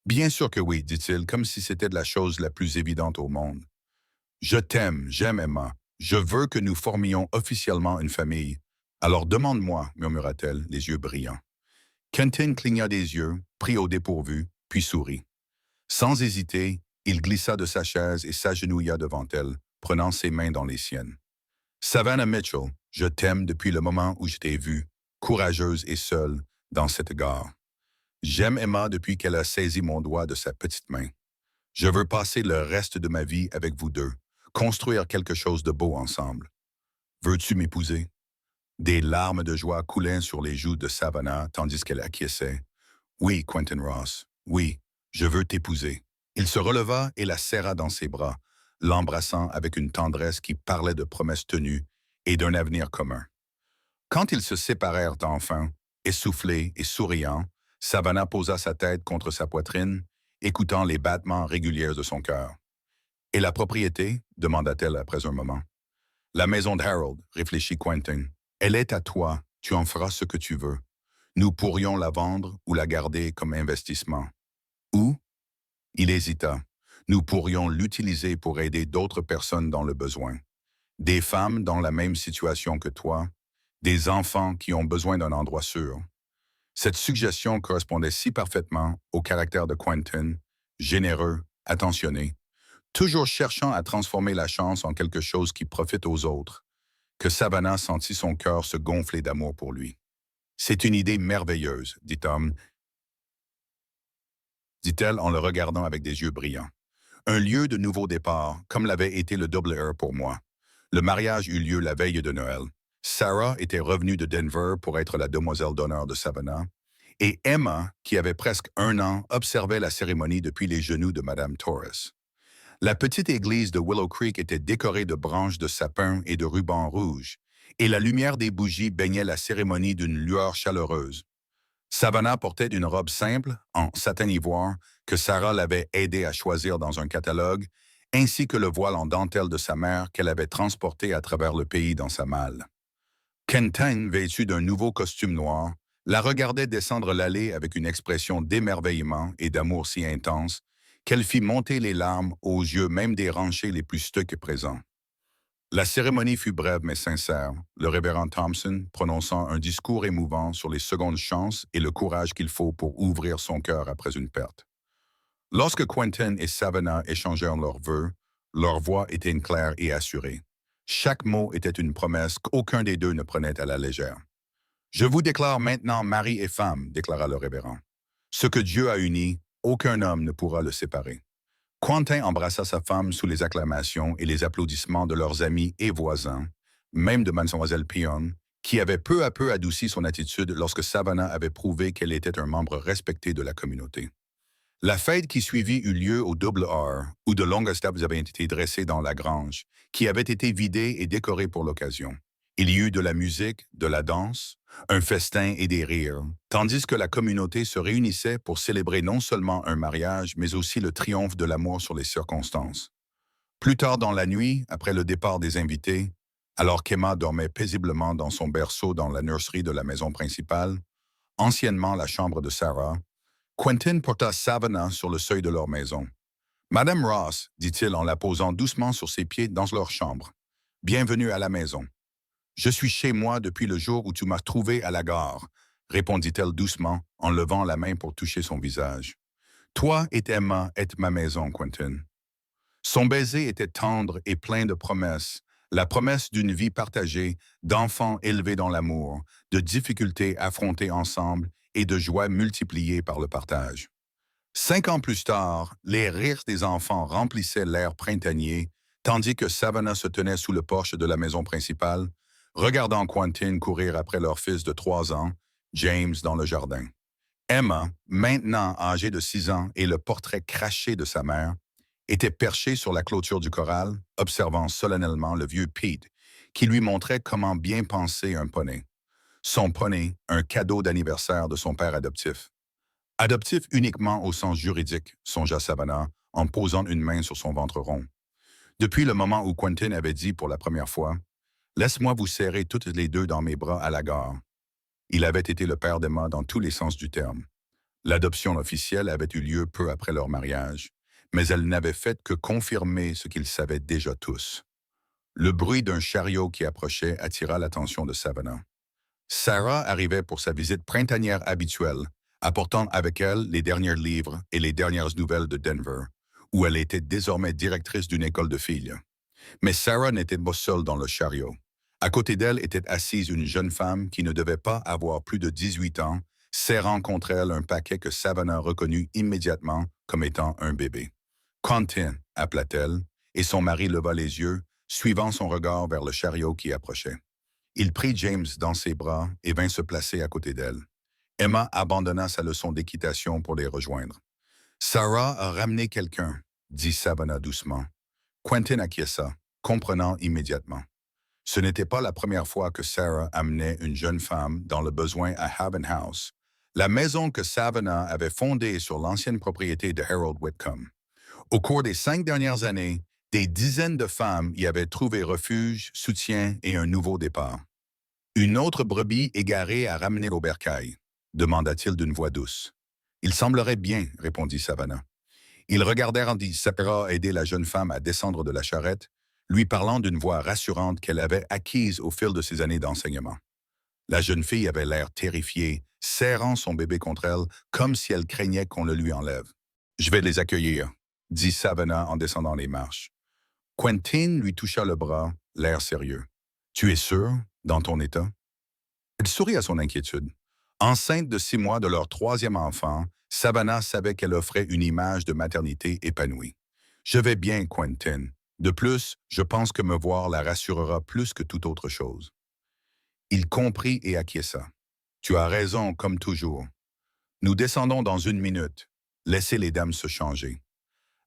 Bien sûr que oui, dit-il, comme si c'était la chose la plus évidente au monde. « Je t'aime, j'aime Emma. Je veux que nous formions officiellement une famille. Alors demande-moi, murmura-t-elle, les yeux brillants. Quentin cligna des yeux, pris au dépourvu, puis sourit. Sans hésiter, il glissa de sa chaise et s'agenouilla devant elle, prenant ses mains dans les siennes. « Savannah Mitchell, je t'aime depuis le moment où je t'ai vue, courageuse et seule, dans cette gare. J'aime Emma depuis qu'elle a saisi mon doigt de sa petite main. Je veux passer le reste de ma vie avec vous deux, construire quelque chose de beau ensemble. Veux-tu m'épouser? » Des larmes de joie coulaient sur les joues de Savannah tandis qu'elle acquiesçait. « Oui, Quentin Ross, oui, je veux t'épouser. » Il se releva et la serra dans ses bras, l'embrassant avec une tendresse qui parlait de promesses tenues et d'un avenir commun. Quand ils se séparèrent enfin, essoufflés et souriants, Savannah posa sa tête contre sa poitrine, écoutant les battements réguliers de son cœur. « Et la propriété? » demanda-t-elle après un moment. « La maison d'Harold, » réfléchit Quentin. « Elle est à toi, tu en feras ce que tu veux. Nous pourrions la vendre ou la garder comme investissement. Ou, il hésita, nous pourrions l'utiliser pour aider d'autres personnes dans le besoin. Des femmes dans la même situation que toi, des enfants qui ont besoin d'un endroit sûr. » Cette suggestion correspondait si parfaitement au caractère de Quentin, généreux, attentionné, toujours cherchant à transformer la chance en quelque chose qui profite aux autres, que Savannah sentit son cœur se gonfler d'amour pour lui. « C'est une idée merveilleuse, dit-elle en le regardant avec des yeux brillants. Un lieu de nouveau départ, comme l'avait été le Double R pour moi. Le mariage eut lieu la veille de Noël. Sarah était revenue de Denver pour être la demoiselle d'honneur de Savannah, et Emma, qui avait presque 1 an, observait la cérémonie depuis les genoux de Madame Torres. La petite église de Willow Creek était décorée de branches de sapin et de rubans rouges, et la lumière des bougies baignait la cérémonie d'une lueur chaleureuse. Savannah portait une robe simple, en satin ivoire, que Sarah l'avait aidée à choisir dans un catalogue, ainsi que le voile en dentelle de sa mère qu'elle avait transporté à travers le pays dans sa malle. Quentin, vêtu d'un nouveau costume noir, la regardait descendre l'allée avec une expression d'émerveillement et d'amour si intense qu'elle fit monter les larmes aux yeux même des ranchers les plus stoïques présents. La cérémonie fut brève mais sincère, le révérend Thompson prononçant un discours émouvant sur les secondes chances et le courage qu'il faut pour ouvrir son cœur après une perte. Lorsque Quentin et Savannah échangèrent leurs vœux, leur voix était claire et assurée. Chaque mot était une promesse qu'aucun des deux ne prenait à la légère. « Je vous déclare maintenant mari et femme, déclara le révérend. Ce que Dieu a uni, aucun homme ne pourra le séparer. » Quentin embrassa sa femme sous les acclamations et les applaudissements de leurs amis et voisins, même de Mademoiselle Pion, qui avait peu à peu adouci son attitude lorsque Savannah avait prouvé qu'elle était un membre respecté de la communauté. La fête qui suivit eut lieu au Double R, où de longues tables avaient été dressées dans la grange, qui avait été vidée et décorée pour l'occasion. Il y eut de la musique, de la danse, un festin et des rires, tandis que la communauté se réunissait pour célébrer non seulement un mariage, mais aussi le triomphe de l'amour sur les circonstances. Plus tard dans la nuit, après le départ des invités, alors qu'Emma dormait paisiblement dans son berceau dans la nurserie de la maison principale, anciennement la chambre de Sarah, Quentin porta Savannah sur le seuil de leur maison. « Madame Ross, dit-il en la posant doucement sur ses pieds dans leur chambre. Bienvenue à la maison. Je suis chez moi depuis le jour où tu m'as trouvé à la gare, répondit-elle doucement en levant la main pour toucher son visage. Toi et Emma êtes ma maison, Quentin. Son baiser était tendre et plein de promesses, la promesse d'une vie partagée, d'enfants élevés dans l'amour, de difficultés affrontées ensemble et de joies multipliées par le partage. 5 ans plus tard, les rires des enfants remplissaient l'air printanier, tandis que Savannah se tenait sous le porche de la maison principale, regardant Quentin courir après leur fils de 3 ans, James, dans le jardin. Emma, maintenant âgée de 6 ans et le portrait craché de sa mère, était perchée sur la clôture du corral, observant solennellement le vieux Pete, qui lui montrait comment bien penser un poney. Son poney, un cadeau d'anniversaire de son père adoptif. Adoptif uniquement au sens juridique, songea Savannah, en posant une main sur son ventre rond. Depuis le moment où Quentin avait dit pour la première fois « Laisse-moi vous serrer toutes les deux dans mes bras à la gare », il avait été le père d'Emma dans tous les sens du terme. L'adoption officielle avait eu lieu peu après leur mariage, mais elle n'avait fait que confirmer ce qu'ils savaient déjà tous. Le bruit d'un chariot qui approchait attira l'attention de Savannah. Sarah arrivait pour sa visite printanière habituelle, apportant avec elle les derniers livres et les dernières nouvelles de Denver, où elle était désormais directrice d'une école de filles. Mais Sarah n'était pas seule dans le chariot. À côté d'elle était assise une jeune femme qui ne devait pas avoir plus de 18 ans, serrant contre elle un paquet que Savannah reconnut immédiatement comme étant un bébé. « Quentin » appela-t-elle, et son mari leva les yeux, suivant son regard vers le chariot qui approchait. Il prit James dans ses bras et vint se placer à côté d'elle. Emma abandonna sa leçon d'équitation pour les rejoindre. « Sarah a ramené quelqu'un » dit Savannah doucement. Quentin acquiesça, comprenant immédiatement. Ce n'était pas la première fois que Sarah amenait une jeune femme dans le besoin à Haven House, la maison que Savannah avait fondée sur l'ancienne propriété de Harold Whitcomb. Au cours des 5 dernières années, des dizaines de femmes y avaient trouvé refuge, soutien et un nouveau départ. « Une autre brebis égarée à ramener au bercail » demanda-t-il d'une voix douce. « Il semblerait bien, » répondit Savannah. Ils regardèrent Andy Sapera aider la jeune femme à descendre de la charrette, lui parlant d'une voix rassurante qu'elle avait acquise au fil de ses années d'enseignement. La jeune fille avait l'air terrifiée, serrant son bébé contre elle, comme si elle craignait qu'on le lui enlève. « Je vais les accueillir », dit Savannah en descendant les marches. Quentin lui toucha le bras, l'air sérieux. « Tu es sûr, dans ton état? » Elle sourit à son inquiétude. Enceinte de 6 mois de leur 3e enfant, Savannah savait qu'elle offrait une image de maternité épanouie. « Je vais bien, Quentin. De plus, je pense que me voir la rassurera plus que toute autre chose. » Il comprit et acquiesça. « Tu as raison, comme toujours. Nous descendons dans 1 minute. Laissez les dames se changer. »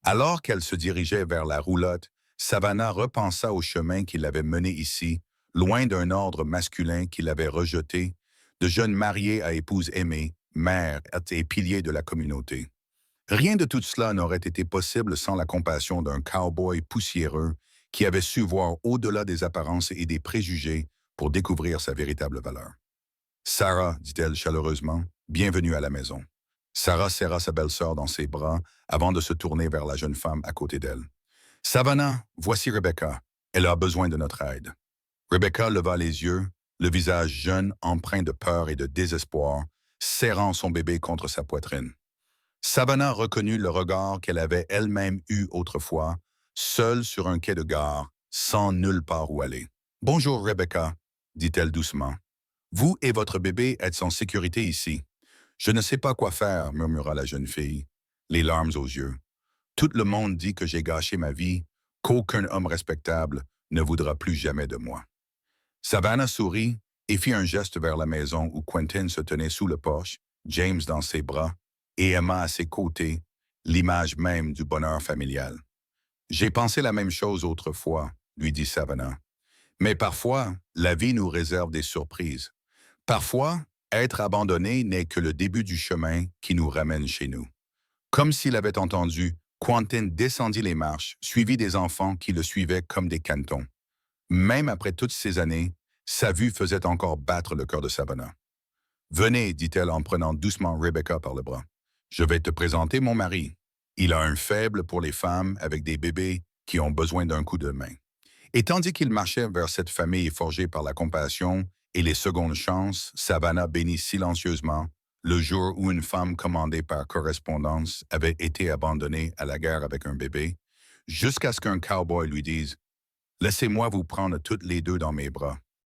Alors qu'elle se dirigeait vers la roulotte, Savannah repensa au chemin qui l'avait mené ici, loin d'un ordre masculin qui l'avait rejeté, de jeunes mariés à épouses aimées, mères et piliers de la communauté. Rien de tout cela n'aurait été possible sans la compassion d'un cow-boy poussiéreux qui avait su voir au-delà des apparences et des préjugés pour découvrir sa véritable valeur. « Sarah, dit-elle chaleureusement, bienvenue à la maison. Sarah serra sa belle-sœur dans ses bras avant de se tourner vers la jeune femme à côté d'elle. Savannah, voici Rebecca. Elle a besoin de notre aide. Rebecca leva les yeux, le visage jeune empreint de peur et de désespoir, serrant son bébé contre sa poitrine. Savannah reconnut le regard qu'elle avait elle-même eu autrefois, seule sur un quai de gare, sans nulle part où aller. « Bonjour, Rebecca, » dit-elle doucement. « Vous et votre bébé êtes en sécurité ici. »« Je ne sais pas quoi faire, » murmura la jeune fille, les larmes aux yeux. « Tout le monde dit que j'ai gâché ma vie, qu'aucun homme respectable ne voudra plus jamais de moi. » Savannah sourit et fit un geste vers la maison où Quentin se tenait sous le porche, James dans ses bras, et Emma à ses côtés, l'image même du bonheur familial. « J'ai pensé la même chose autrefois, » lui dit Savannah. « Mais parfois, la vie nous réserve des surprises. Parfois, être abandonné n'est que le début du chemin qui nous ramène chez nous. » Comme s'il avait entendu, Quentin descendit les marches, suivi des enfants qui le suivaient comme des canetons. Même après toutes ces années, sa vue faisait encore battre le cœur de Savannah. « Venez, dit-elle en prenant doucement Rebecca par le bras. « Je vais te présenter mon mari. Il a un faible pour les femmes avec des bébés qui ont besoin d'un coup de main. » Et tandis qu'il marchait vers cette famille forgée par la compassion et les secondes chances, Savannah bénit silencieusement le jour où une femme commandée par correspondance avait été abandonnée à la guerre avec un bébé, jusqu'à ce qu'un cowboy lui dise « Laissez-moi vous prendre toutes les deux dans mes bras. »